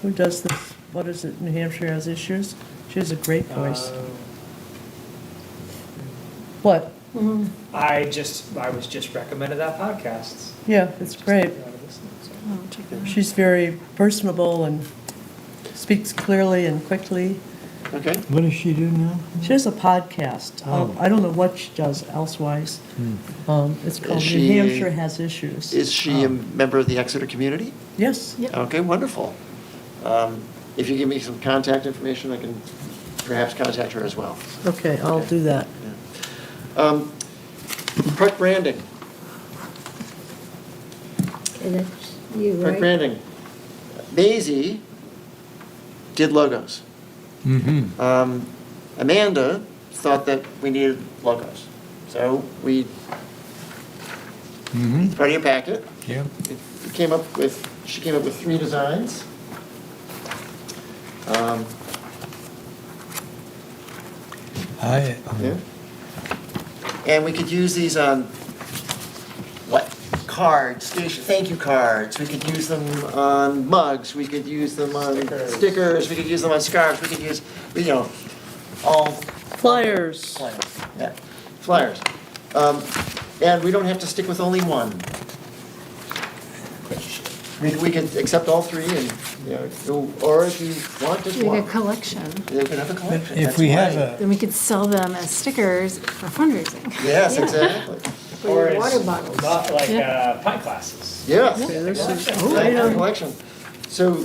who does this, what is it, New Hampshire Has Issues? She has a great voice. What? I was just recommended that podcast. Yeah, it's great. Oh, check it out. She's very personable and speaks clearly and quickly. Okay. What does she do now? She has a podcast. Oh. I don't know what she does elsewise. It's called New she- Hampshire Has Issues. Is she a member of the Exeter community? Yes. Okay, wonderful. If you give me some contact information, I can perhaps contact her as well. Okay, I'll do that. Park branding. And that's you, Park right? branding. Maisie did logos. Mm-hmm. Amanda thought that we needed logos. So we, it's part of your packet. Yep. She came up with 3 designs. Yeah. And we could use these on, cards, thank you cards. We could use them on mugs, we could use them on stickers, we could use them on scarves, we could use, all Flyers. flyers. Yeah, flyers. And we don't have to stick with only one. We can accept all 3 and, or if you want just Like one. a collection. You can have a collection. If That's we have why. a, Then we could sell them as stickers for fundraising. Yes, Yeah. exactly. For Or your it's water bottles. Not like Yeah. pint glasses. Yes. Okay, this is Oh, great. collection. So,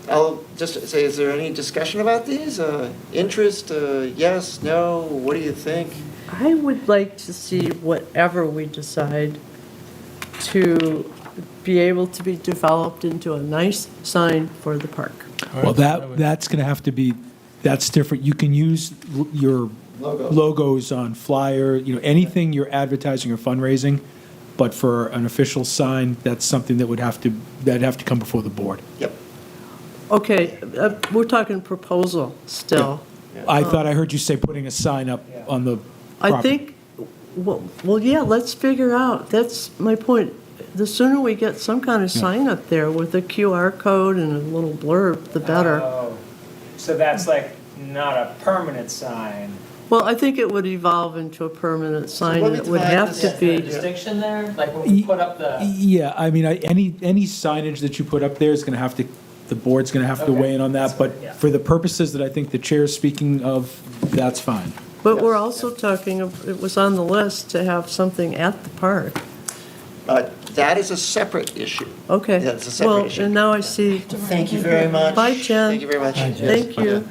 I'll just say, is there any discussion about these? Interest, yes, no, what do you think? I would like to see whatever we decide to be able to be developed into a nice sign for the park. Well, that's going to have to be, that's different. You can use your Logo. logos on flyer, anything you're advertising or fundraising, but for an official sign, that's something that'd have to come before the board. Yep. Okay, we're talking proposal still. I thought I heard you say putting a sign up on the I property. think, well, yeah, let's figure out, that's my point. The sooner we get some kind of sign up there with a QR code and a little blurb, the better. Oh, so that's like not a permanent sign. Well, I think it would evolve into a permanent sign, let and me it would divide have this to into The be, distinction there, like when we put up the, Yeah, I mean, any signage that you put up there is going to have to, the board's going to have to Okay. weigh in on that, but Yeah. for the purposes that I think the chair is speaking of, that's fine. but we're also talking, it was on the list to have something at the park. That is a separate issue. Okay. Yeah, it's a separate Well, issue. and now I see, Thank you very much. Bye, Jen. Thank you very much. thank you.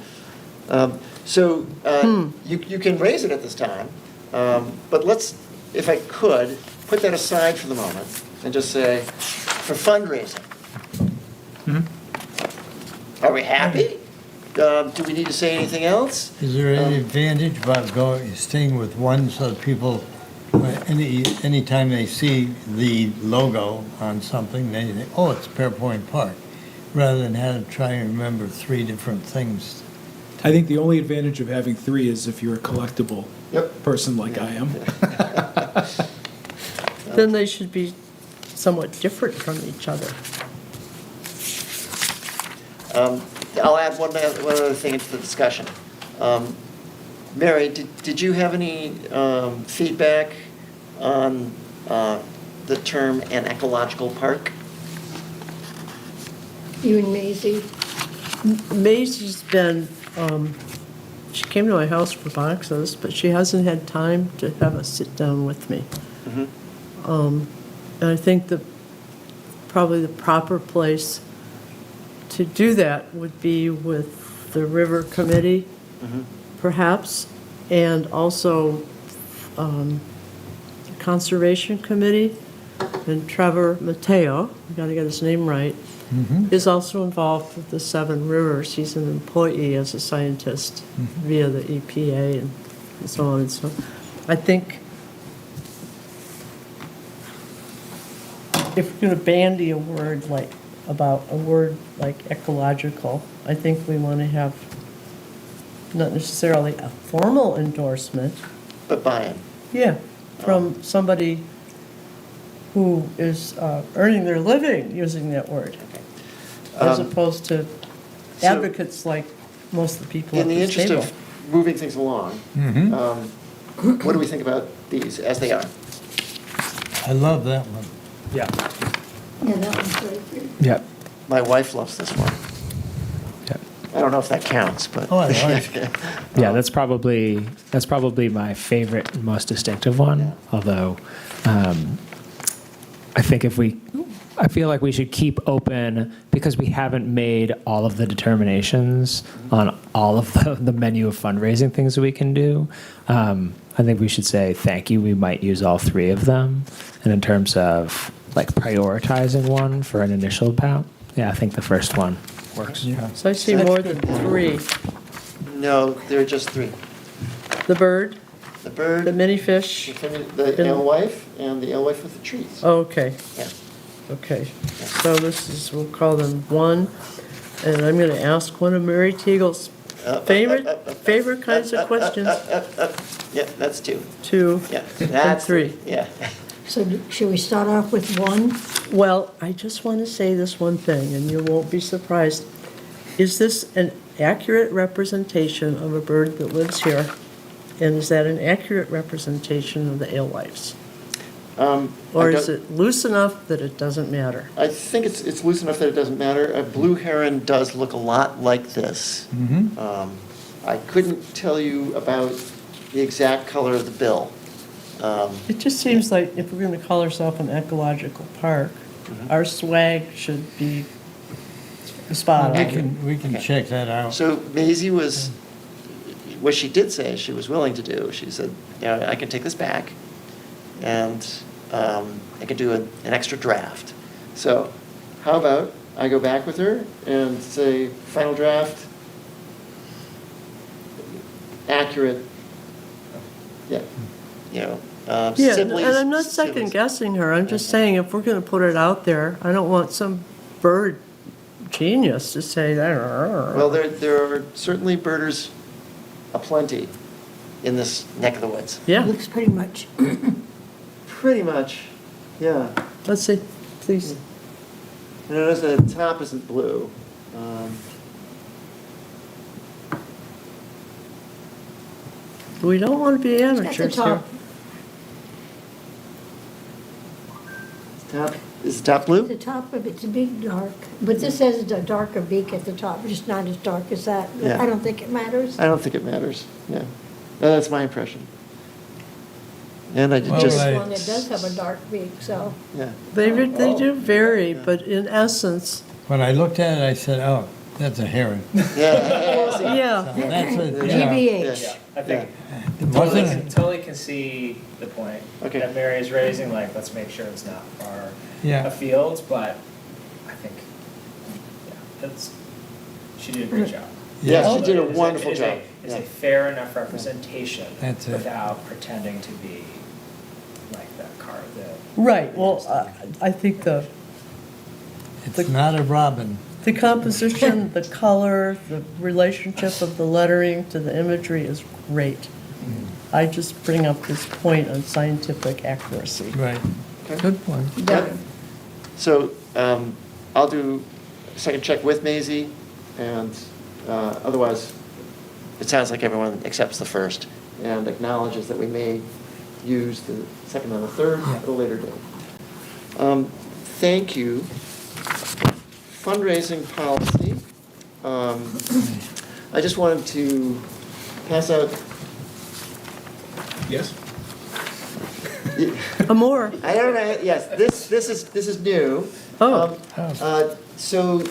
So you can raise it at this time, but let's, if I could, put that aside for the moment and just say, for fundraising. Are we happy? Do we need to say anything else? Is there any advantage about staying with one so that people, anytime they see the logo on something, they think, oh, it's Pairpoint Park, rather than have to try and remember 3 different things? I think the only advantage of having 3 is if you're a collectible Yep. person like I am. Then they should be somewhat different from each other. I'll add one other thing into the discussion. Mary, did you have any feedback on the term an ecological park? You and Maisie? Maisie's been, she came to my house for boxes, but she hasn't had time to have a sit-down with me. And I think probably the proper place to do that would be with the River Committee, perhaps, and also the Conservation Committee. And Trevor Mateo, I gotta get his name right, is also involved with the 7 Rivers. He's an employee as a scientist via the EPA and so on and so. I think if we're going to bandy a word like ecological, I think we want to have not necessarily a formal endorsement. But buy-in. Yeah, from somebody who is earning their living using that word, as opposed to so- advocates like most of the people at In the this interest table. of moving things along, what do we think about these as they are? I love that one. yeah. Yeah, that one's very good. Yep. My wife loves this one. Yep. I don't know if that counts, but. Oh, I like it. Yeah, that's probably my favorite and most distinctive one. Although, I feel like we should keep open because we haven't made all of the determinations on all of the menu of fundraising things that we can do. I think we should say thank you. We might use all 3 of them, and in terms of like prioritizing one for an initial bout, yeah, I think the first one works. Yeah. So I see more than 3. No, there are just 3. The bird, The bird, the mini fish. the alewife, and the alewife with the trees. Oh, okay, Yeah. okay. So we'll call them 1, and I'm going to ask one of Mary Teagle's favorite kinds of questions. Yeah, that's 2. 2 Yeah. and That's 3. Yeah. So should we start off with 1? Well, I just want to say this one thing, and you won't be surprised. Is this an accurate representation of a bird that lives here? And is that an accurate representation of the alewives? Or is it loose enough that it doesn't matter? I think it's loose enough that it doesn't matter. A blue heron does look a lot like this. I couldn't tell you about the exact color of the bill. It just seems like if we're going to call ourselves an ecological park, our swag should be spot on. We can check that out. So Maisie what she did say she was willing to do, she said, yeah, I can take this back and I can do an extra draft. So how about I go back with her and say, final draft, accurate, yeah, Yeah, Sibley's- and I'm not Sibley's. second guessing her. I'm just saying if we're going to put it out there, I don't want some bird genius to say that. Well, there are certainly birders aplenty in this neck of the woods. Yeah, Looks pretty much. Pretty much, yeah. let's see, please. I notice the top isn't blue. We don't want to be At the amateurs here. top, Top, is the top blue? the top of it's a big dark, but this has a darker beak at the top, just not as dark as that. But Yeah. I don't think it matters. I don't think it matters, yeah. No, that's my impression. And I did Well, just, This right. one, it does have a dark beak, so. yeah. They do vary, but in essence, When I looked at it, I said, oh, that's a heron. Yeah. yeah. So that's a, yeah. GBH. Yeah, I think Wasn't it? totally can see the point Okay. that Mary is raising, like, let's make sure it's not far Yeah. afield, but I think, yeah, that's, she did a great job. Yeah, she But did a it is wonderful it is job. It's Yeah. a fair enough representation That's it. without pretending to be like that card, the. Right, well, I think It's not a robin. the composition, the color, the relationship of the lettering to the imagery is great. I just bring up this point on scientific accuracy. Right. Okay. Good point. Done. So I'll do a second check with Maisie, and otherwise, it sounds like everyone accepts the first and acknowledges that we may use the second and the third at a later date. Thank you. Fundraising policy. I just wanted to pass out. Yes? Amor, I don't know. Yes, this is new. Oh. So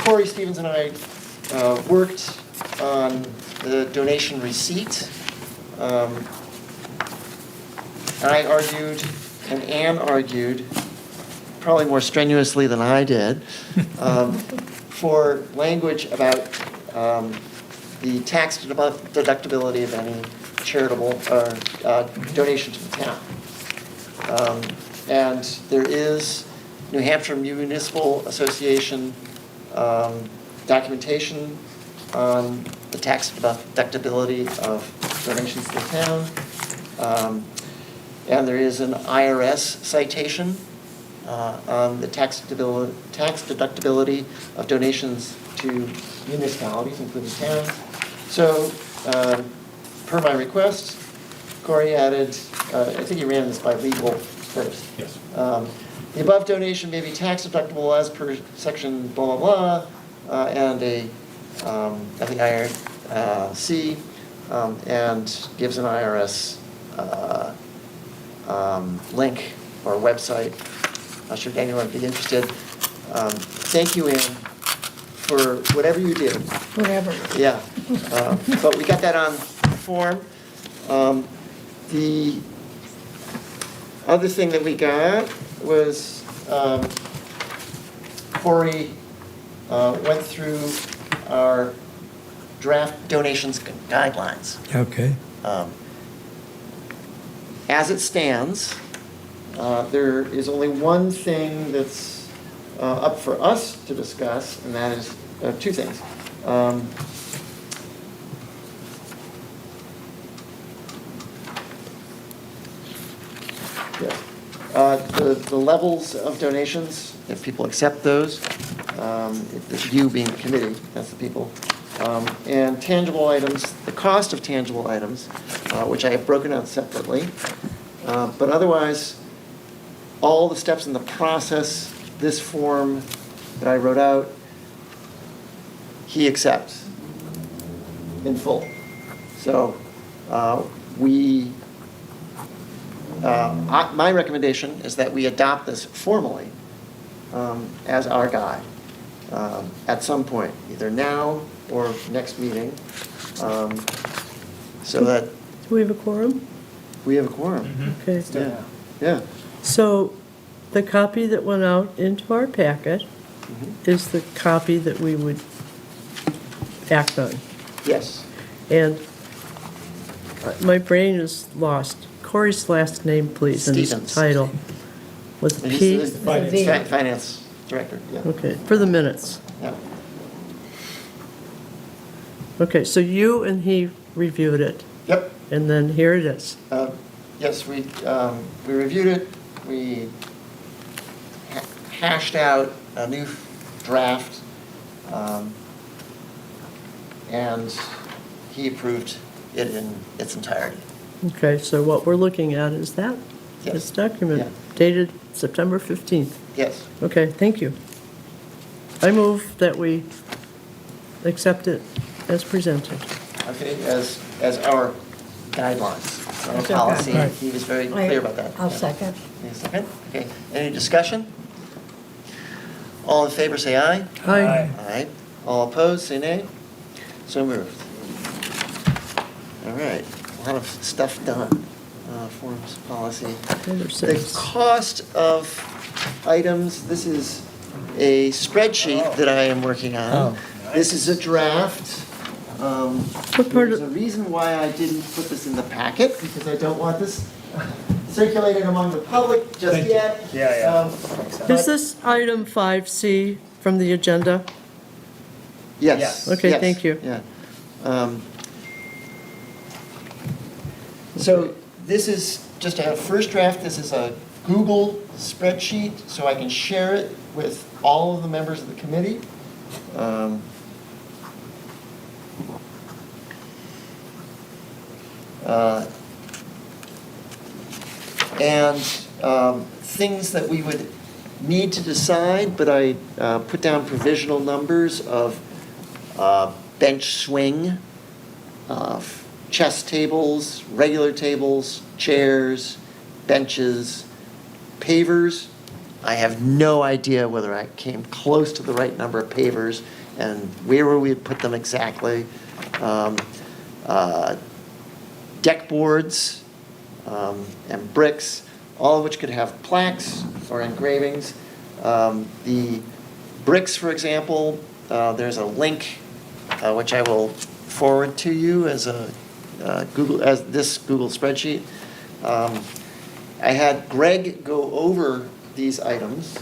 Corey Stevens and I worked on the donation receipt. I argued, and Ann argued, probably more strenuously than I did, for language about the tax deductibility of any charitable donation to the town. And there is New Hampshire Municipal Association documentation on the tax deductibility of donations to the town. And there is an IRS citation on the tax deductibility of donations to municipalities, including towns. So, per my request, Corey added, I think he ran this by legal first. Yes. The above donation may be tax deductible as per section blah, blah, blah, and I think IRC, and gives an IRS link or website, should anyone be interested. Thank you, Ann, for whatever you did. Whatever. Yeah, but we got that on form. The other thing that we got was Corey went through our draft donations guidelines. Okay. As it stands, there is only one thing that's up for us to discuss, and that is two things. Yes. The levels of donations, if people accept those, you being the committee, that's the people. And tangible items, the cost of tangible items, which I have broken out separately. But otherwise, all the steps in the process, this form that I wrote out, he accepts in full. So my recommendation is that we adopt this formally as our guide at some point, either now or next meeting, so that do we have a quorum? we have a quorum. Okay. Yeah, yeah. So the copy that went out into our packet Mm-hmm. is the copy that we would act on. Yes. And my brain is lost. Corey's last name, please, and his Stevens. title. With a And P? he's the finance director, yeah. Okay, for the minutes. Yeah. Okay, so you and he reviewed it, Yep. and then here it is. Yes, we reviewed it, we hashed out a new draft, and he approved it in its entirety. Okay, so what we're looking at is that, Yes. this document Yeah. dated September 15th. Yes. Okay, thank you. I move that we accept it as presented. Okay, as our guidelines, our Okay. policy, Right. he was very clear about that. I'll Yeah. second. Any second? Okay, any discussion? All in favor, say aye. Aye. Aye. All opposed, say nay. So moved. All right, a lot of stuff done. Forms, policy. Number The 6. cost of items, this is a spreadsheet that I am working on. This is a draft. What part There's of- a reason why I didn't put this in the packet, because I don't want this circulated among the public just yet. Yeah. Is this item 5C from the agenda? Yes. Yes. Okay, yes, thank you. Yeah. So this is just a first draft, this is a Google spreadsheet, so I can share it with all of the members of the committee. And things that we would need to decide, but I put down provisional numbers of bench swing, chess tables, regular tables, chairs, benches, pavers. I have no idea whether I came close to the right number of pavers and where we would put them exactly. Deck boards and bricks, all of which could have plaques or engravings. The bricks, for example, there's a link which I will forward to you as a this Google spreadsheet. I had Greg go over these items,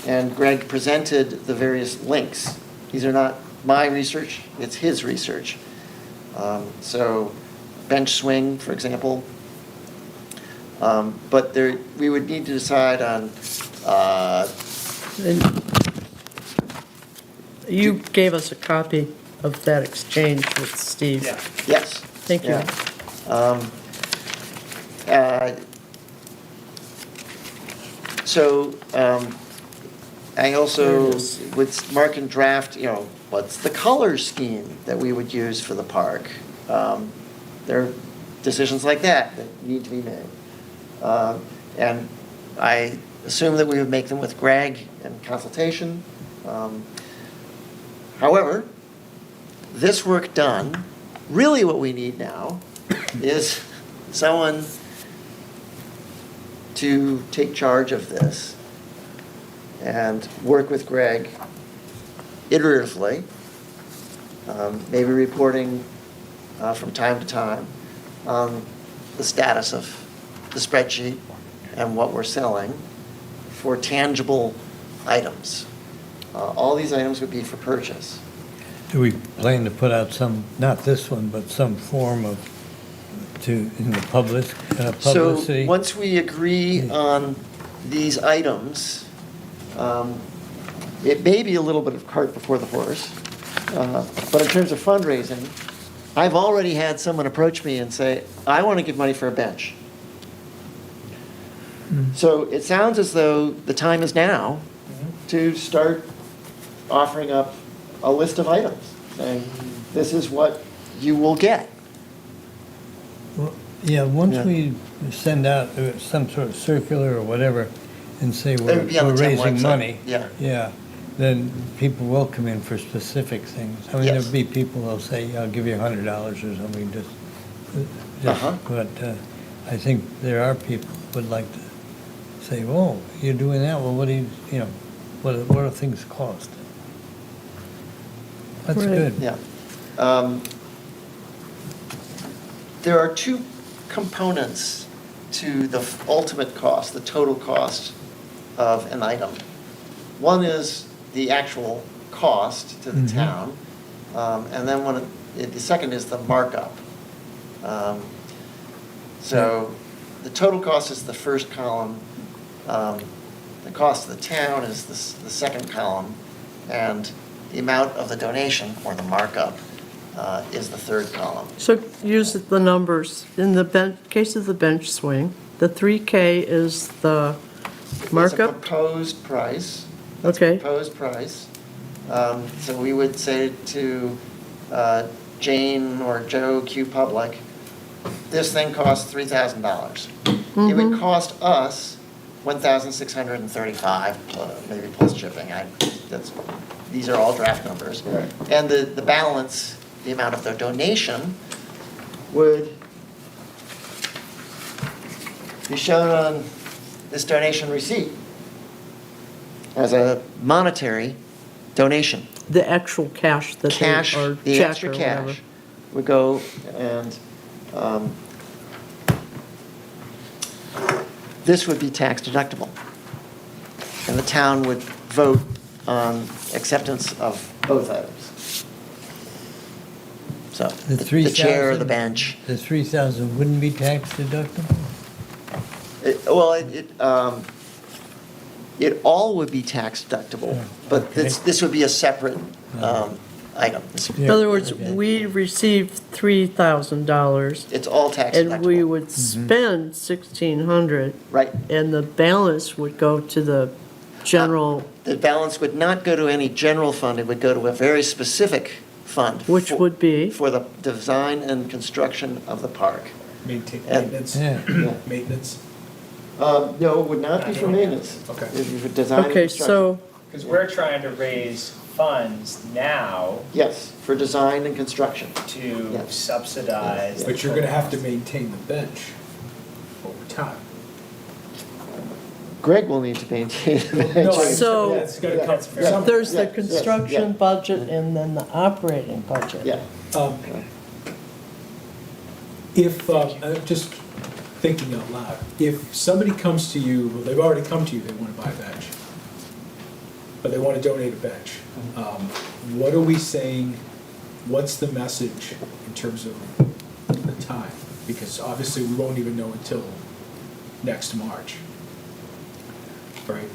and Greg presented the various links. These are not my research, it's his research. So bench swing, for example. But we would need to decide on, And you gave us a copy of that exchange with Steve. Yeah. yes. Thank you. Yeah. So I also There it is. would mark and draft, what's the color scheme that we would use for the park? There are decisions like that that need to be made. And I assume that we would make them with Greg in consultation. However, this work done, really what we need now is someone to take charge of this and work with Greg iteratively, maybe reporting from time to time on the status of the spreadsheet and what we're selling for tangible items. All these items would be for purchase. Do we plan to put out some, not this one, but some form of, in the publicity? So, once we agree on these items, it may be a little bit of cart before the horse, but in terms of fundraising, I've already had someone approach me and say, I want to give money for a bench. So it sounds as though the time is now to start offering up a list of items, saying, this is what you will get. Well, yeah, once Yeah. we send out some sort of circular or whatever and say It we're would be on the town raising website. money. Yeah. Yeah, then people will come in for specific things. I mean, Yes. there'll be people who'll say, I'll give you $100 or something, Uh-huh. but I think there are people who would like to say, oh, you're doing that, well, what do you, what do things cost? That's Right. good. Yeah. There are two components to the ultimate cost, the total cost of an item. One is the actual cost to the town, And then the second is the markup. So the total cost is the first column. The cost of the town is the second column. And the amount of the donation, or the markup, is the third column. So use the numbers. In the case of the bench swing, the 3K is the It's a markup? proposed price. Okay. Proposed price. So we would say to Jane or Joe Q Public, this thing costs $3,000. It would cost us $1,635, maybe plus shipping. These are all draft numbers. Right. And the balance, the amount of the donation, would be shown on this donation receipt as a monetary donation. The actual cash that Cash, they, or the check extra or whatever. cash would go, and this would be tax deductible. And the town would vote on acceptance of both items. So, The the chair or 3,000 the bench. The 3,000 wouldn't be tax deductible? It all would be tax deductible, but Okay. this would be a separate item. In other words, we received $3,000 It's all tax deductible. and we would spend 1,600 Right. and the balance would go to the general, The balance would not go to any general fund, it would go to a very specific fund. which would be, For the design and construction of the park. Maintenance. Yeah. Maintenance. No, it would not be for maintenance. Okay. If you would design and okay, construction. so, Because we're trying to raise funds now Yes, for design and construction. to Yes. subsidize. But you're gonna have to maintain the bench over time. Greg will need to maintain the No, I bench. understand, So- but that's gotta come That's from fair. somewhere. there's Yeah, the yes, construction yeah. budget and then the operating budget. Yeah. If, I'm just thinking out loud, if somebody comes to you, well, they've already come to you, they want to buy a bench, but they want to donate a bench, what are we saying, what's the message in terms of the time? Because obviously, we won't even know until next March, right?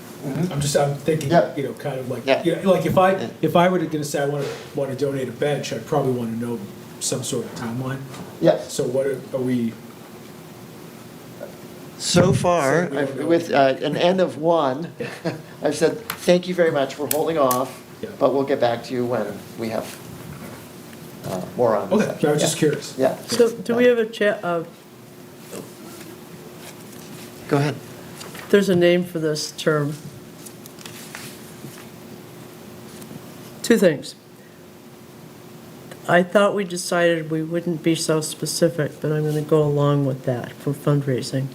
I'm thinking, Yeah. kind of like, Yeah. like if I were to say I want to donate a bench, I'd probably want to know some sort of timeline. Yes. So what are we, So far, So we don't know. with an N of 1, I've said, thank you very much, we're holding off, Yeah. but we'll get back to you when we have more on this. okay, I was just curious. Yeah. So do we have a Go ahead. there's a name for this term. Two things. I thought we decided we wouldn't be so specific, but I'm going to go along with that for fundraising.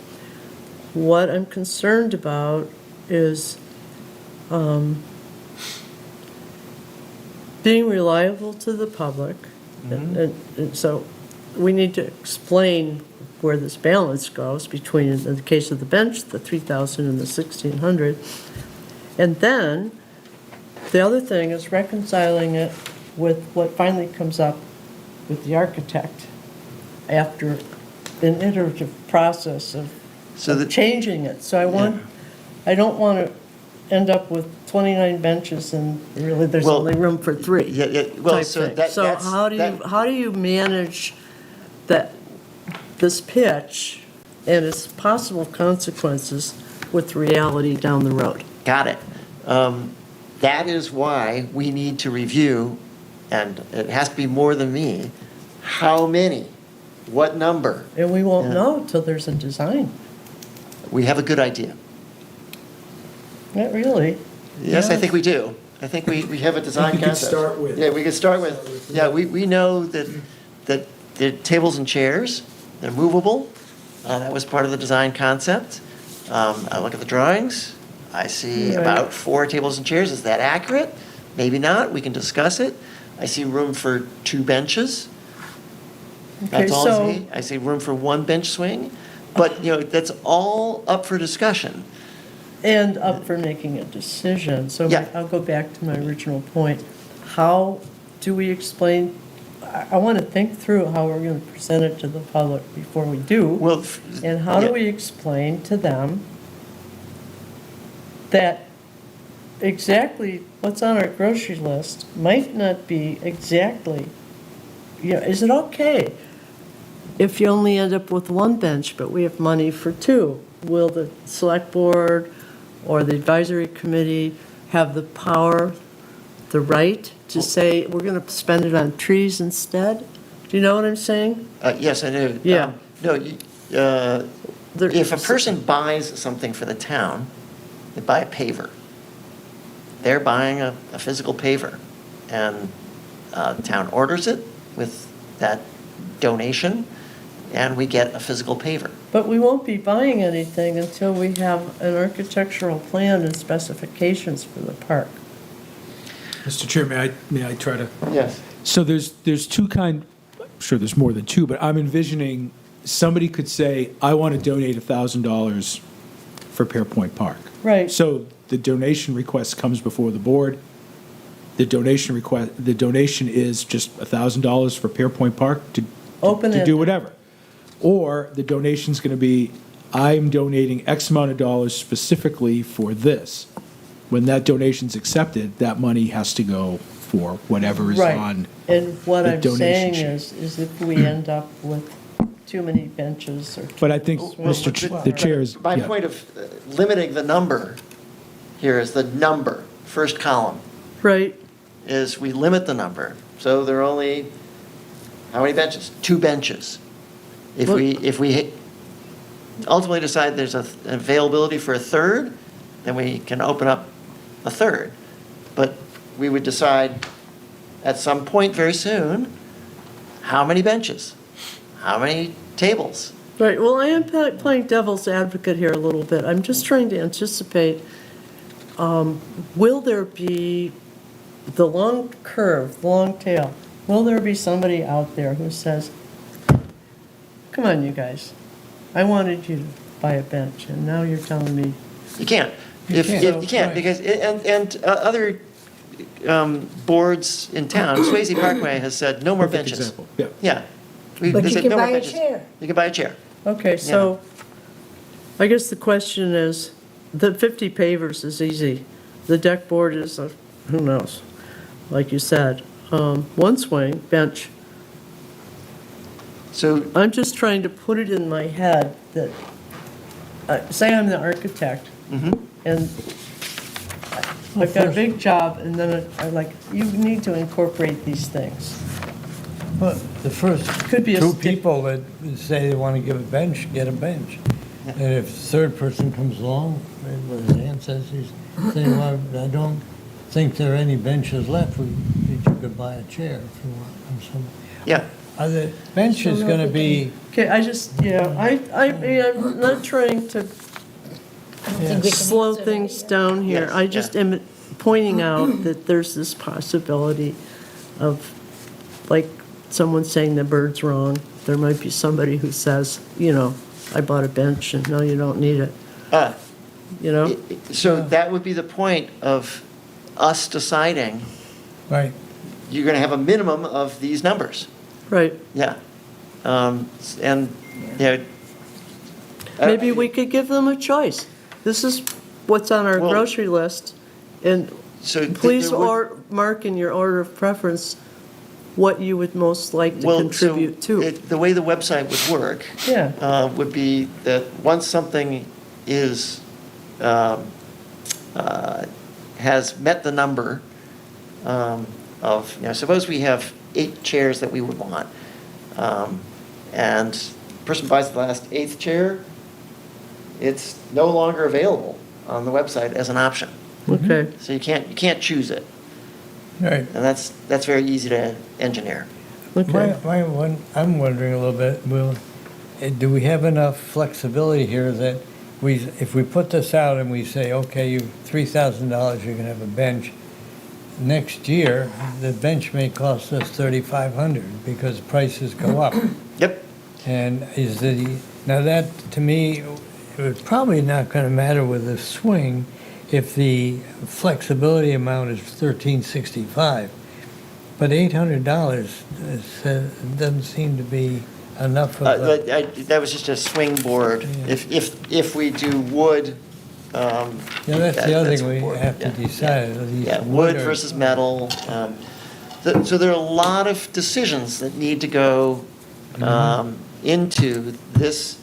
What I'm concerned about is being reliable to the public. And so we need to explain where this balance goes between, in the case of the bench, the 3,000 and the 1,600. And then, the other thing is reconciling it with what finally comes up with the architect after an iterative process of changing it. So I don't want to end up with 29 benches and really there's Well, only room for 3. Yeah, well, type so thing. that- So that's- how do you manage this pitch and its possible consequences with reality down the road? Got it. That is why we need to review, and it has to be more than me, how many, what number. And we won't Yeah. know till there's a design. We have a good idea. Not really. Yes, I Yeah. think we do. I think we have a design we could concept. start with- Yeah, we could start with, yeah, we know that the tables and chairs, they're movable. That was part of the design concept. I look at the drawings, I see Right. about 4 tables and chairs. Is that accurate? Maybe not, we can discuss it. I see room for 2 benches. Okay, That's all so- I see. I see room for 1 bench swing. But, that's all up for discussion. And up for making a decision. So Yeah. I'll go back to my original point. How do we explain, I want to think through how we're going to present it to the public before we do. Well, And how do yeah. we explain to them that exactly what's on our grocery list might not be exactly, is it okay if you only end up with one bench, but we have money for two? Will the select board or the advisory committee have the power, the right to say, we're going to spend it on trees instead? Do you know what I'm saying? Yes, I do. Yeah. No, There- if a person buys something for the town, they buy a paver. They're buying a physical paver. And the town orders it with that donation, and we get a physical paver. But we won't be buying anything until we have an architectural plan and specifications for the park. Mr. Chair, may I try to? Yes. So there's two I'm sure there's more than two, but I'm envisioning somebody could say, I want to donate $1,000 for Pairpoint Park. Right. So the donation request comes before the board. The donation is just $1,000 for Pairpoint Park to Open-ended. do whatever. Or the donation's going to be, I'm donating X amount of dollars specifically for this. When that donation's accepted, that money has to go for whatever is Right. on And what the I'm donation saying sheet. is if we end up with too many benches or. But I think, Well, the chair is, My yeah. point of limiting the number here is the number, first column, Right, is we limit the number. So there are only, how many benches? 2 benches. If we ultimately decide there's an availability for a third, then we can open up a third. But we would decide at some point very soon, how many benches? How many tables? right. Well, I am playing devil's advocate here a little bit. I'm just trying to anticipate, will there be the long curve, the long tail? Will there be somebody out there who says, come on, you guys, I wanted you to buy a bench, and now you're telling me. You can't. You If can't. you can't, because, other boards in town, Swayze Parkway has said, no more Perfect benches. example, yeah. Yeah. We But you said, can "No more buy a benches." chair. You can buy a chair. Okay, so I guess the question is, the 50 pavers is easy. The deck board is, who knows, like you said. One swing, bench. So, I'm just trying to put it in my head that, say I'm the architect, and I've got a big job, and then I'm like, you need to incorporate these things. Well, the first Could be a two stick- people that say they want to give a bench, get a bench. And if the third person comes along, what Dan says, he's saying, well, I don't think there are any benches left. You could buy a chair if you want. Or something. yeah. Are the benches going to be, Okay, I'm not trying to think we can slow answer that things yet. down here. Yes, I just am pointing out that there's this possibility of, like, someone saying the bird's wrong. There might be somebody who says, I bought a bench and no, you don't need it, you know? So that would be the point of us deciding, right, you're going to have a minimum of these numbers. Right. Yeah. And, Maybe we could give them a choice. This is what's on our Well- grocery list, and So please there would- mark in your order of preference what you would most like to Well, contribute so to. the way the website would work Yeah, would be that once something is, has met the number of, suppose we have 8 chairs that we would want, and the person buys the last 8th chair, it's no longer available on the website as an option. okay. So you can't choose it, right. and that's very easy to engineer. Okay. I'm wondering a little bit, do we have enough flexibility here that if we put this out and we say, okay, you $3,000, you're gonna have a bench, next year, the bench may cost us $3,500 because prices go up. Yep. And now that, to me, it was probably not gonna matter with the swing if the flexibility amount is $1,365. But $800 doesn't seem to be enough of a... That was just a swing board. Yeah. If we do wood. Yeah, that's the other that's thing we wood. have to Yeah, decide. yeah. Are these Yeah, wood or- versus metal. So there are a lot of decisions that need to go into this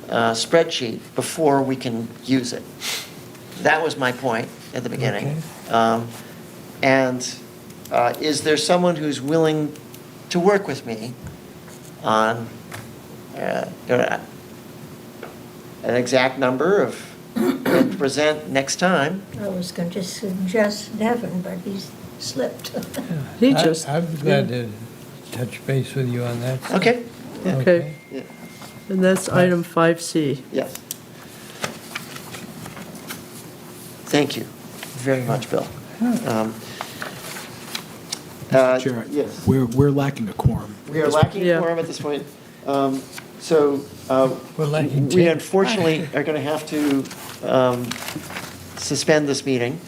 spreadsheet before we can use it. That was my point at the beginning. And is there someone who's willing to work with me on an exact number of, and present next time? I was going to suggest Devin, but he's slipped. He just, I'm glad to touch base with you on that. Okay? Yeah. okay, Yeah. and that's item 5C. Yes. Thank you very much, Bill. Chair, Yes. we're lacking a quorum. We are lacking Yeah. a quorum at this point. So We're lacking we 10. unfortunately are going to have to suspend this meeting,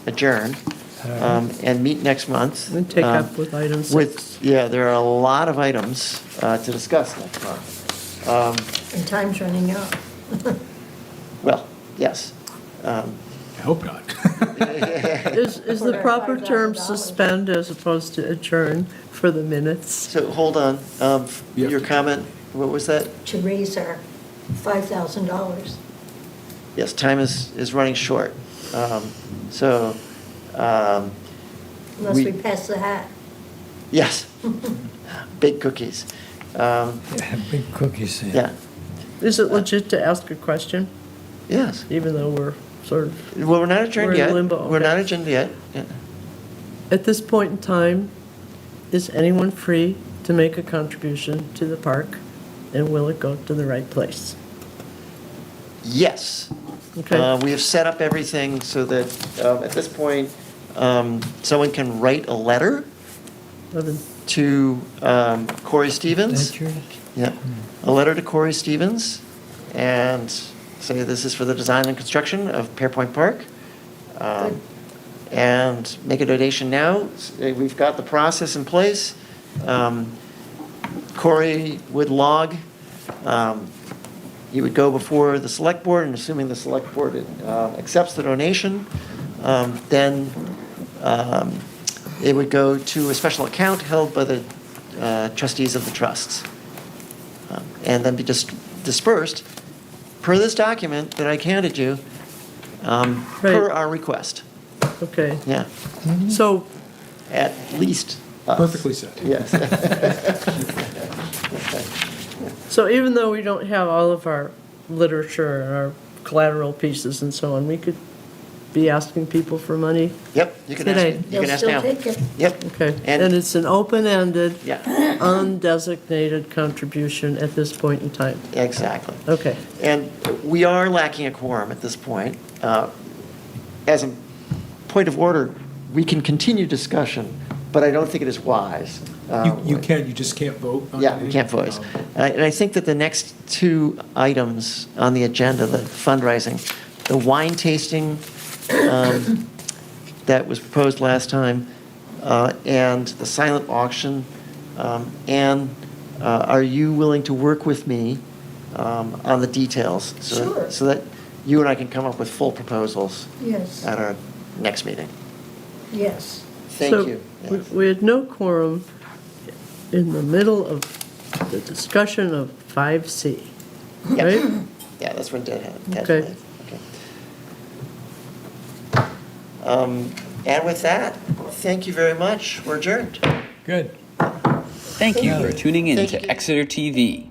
adjourn, and meet next month. And take up with item 6. Yeah, there are a lot of items to discuss next month. And time's running out. Well, yes. I hope not. Is the proper term suspend as opposed to adjourn for the minutes? So hold on, Yeah. your comment, what was that? To raise our $5,000. Yes, time is running short. So, Unless We- we pass the hat. yes, big cookies. Yeah, big cookies. Yeah, Is it legit to ask a question, yes. even though we're sort of, Well, we're not adjourned We're in yet. limbo, We're okay. not adjourned yet. Yeah. at this point in time, is anyone free to make a contribution to the park? And will it go to the right place? Yes. Okay. We have set up everything so that at this point, someone can write a letter Evan? to Corey Stevens. That's yours? Yeah, a letter to Corey Stevens and say this is for the design and construction of Pairpoint Park. Good. And make a donation now. We've got the process in place. Corey would log. He would go before the select board, and assuming the select board accepts the donation, then it would go to a special account held by the trustees of the trusts. And then be dispersed per this document that I handed you, per Right. our request. Okay, Yeah, so, at least us. Perfectly said. Yes. so even though we don't have all of our literature and our collateral pieces and so on, we could be asking people for money? Yep, you can Today. ask, you can ask now. They'll still take it. Yep. Okay, and And, it's an open-ended, yeah, undesignated contribution at this point in time? exactly. Okay, And we are lacking a quorum at this point. As a point of order, we can continue discussion, but I don't think it is wise. You can, you just can't vote on Yeah, we anything? can't voice. No. And I think that the next two items on the agenda, the fundraising, the wine tasting that was proposed last time, and the silent auction, Anne, are you willing to work with me on the details? Sure. So that you and I can come up with full proposals Yes, at our next meeting. yes. Thank So, you. Yes. we had no quorum in the middle of the discussion of 5C, Yeah. right? Yeah, that's when Ted had. Okay. Okay. And with that, thank you very much. We're adjourned. Good. Thank you for tuning in Thank to you. Exeter TV.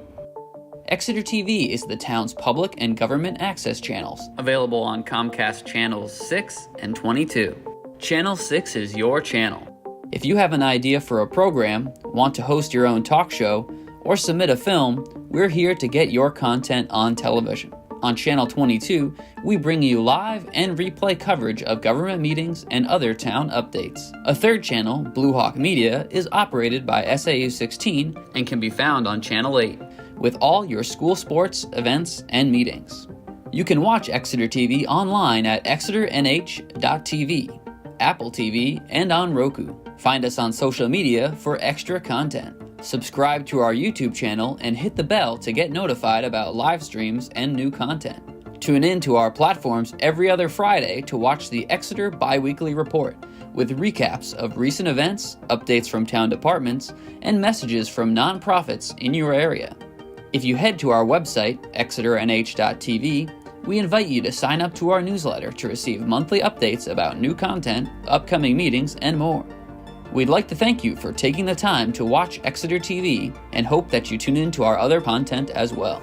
Exeter TV is the town's public and government access channels, available on Comcast channels 6 and 22. Channel 6 is your channel. If you have an idea for a program, want to host your own talk show, or submit a film, we're here to get your content on television. On Channel 22, we bring you live and replay coverage of government meetings and other town updates. A third channel, Blue Hawk Media, is operated by SAU 16 and can be found on Channel 8, with all your school sports, events, and meetings. You can watch Exeter TV online at exeternh.tv, Apple TV, and on Roku. Find us on social media for extra content. Subscribe to our YouTube channel and hit the bell to get notified about live streams and new content. Tune in to our platforms every other Friday to watch the Exeter Biweekly Report, with recaps of recent events, updates from town departments, and messages from nonprofits in your area. If you head to our website, exeternh.tv, we invite you to sign up to our newsletter to receive monthly updates about new content, upcoming meetings, and more. We'd like to thank you for taking the time to watch Exeter TV and hope that you tune in to our other content as well.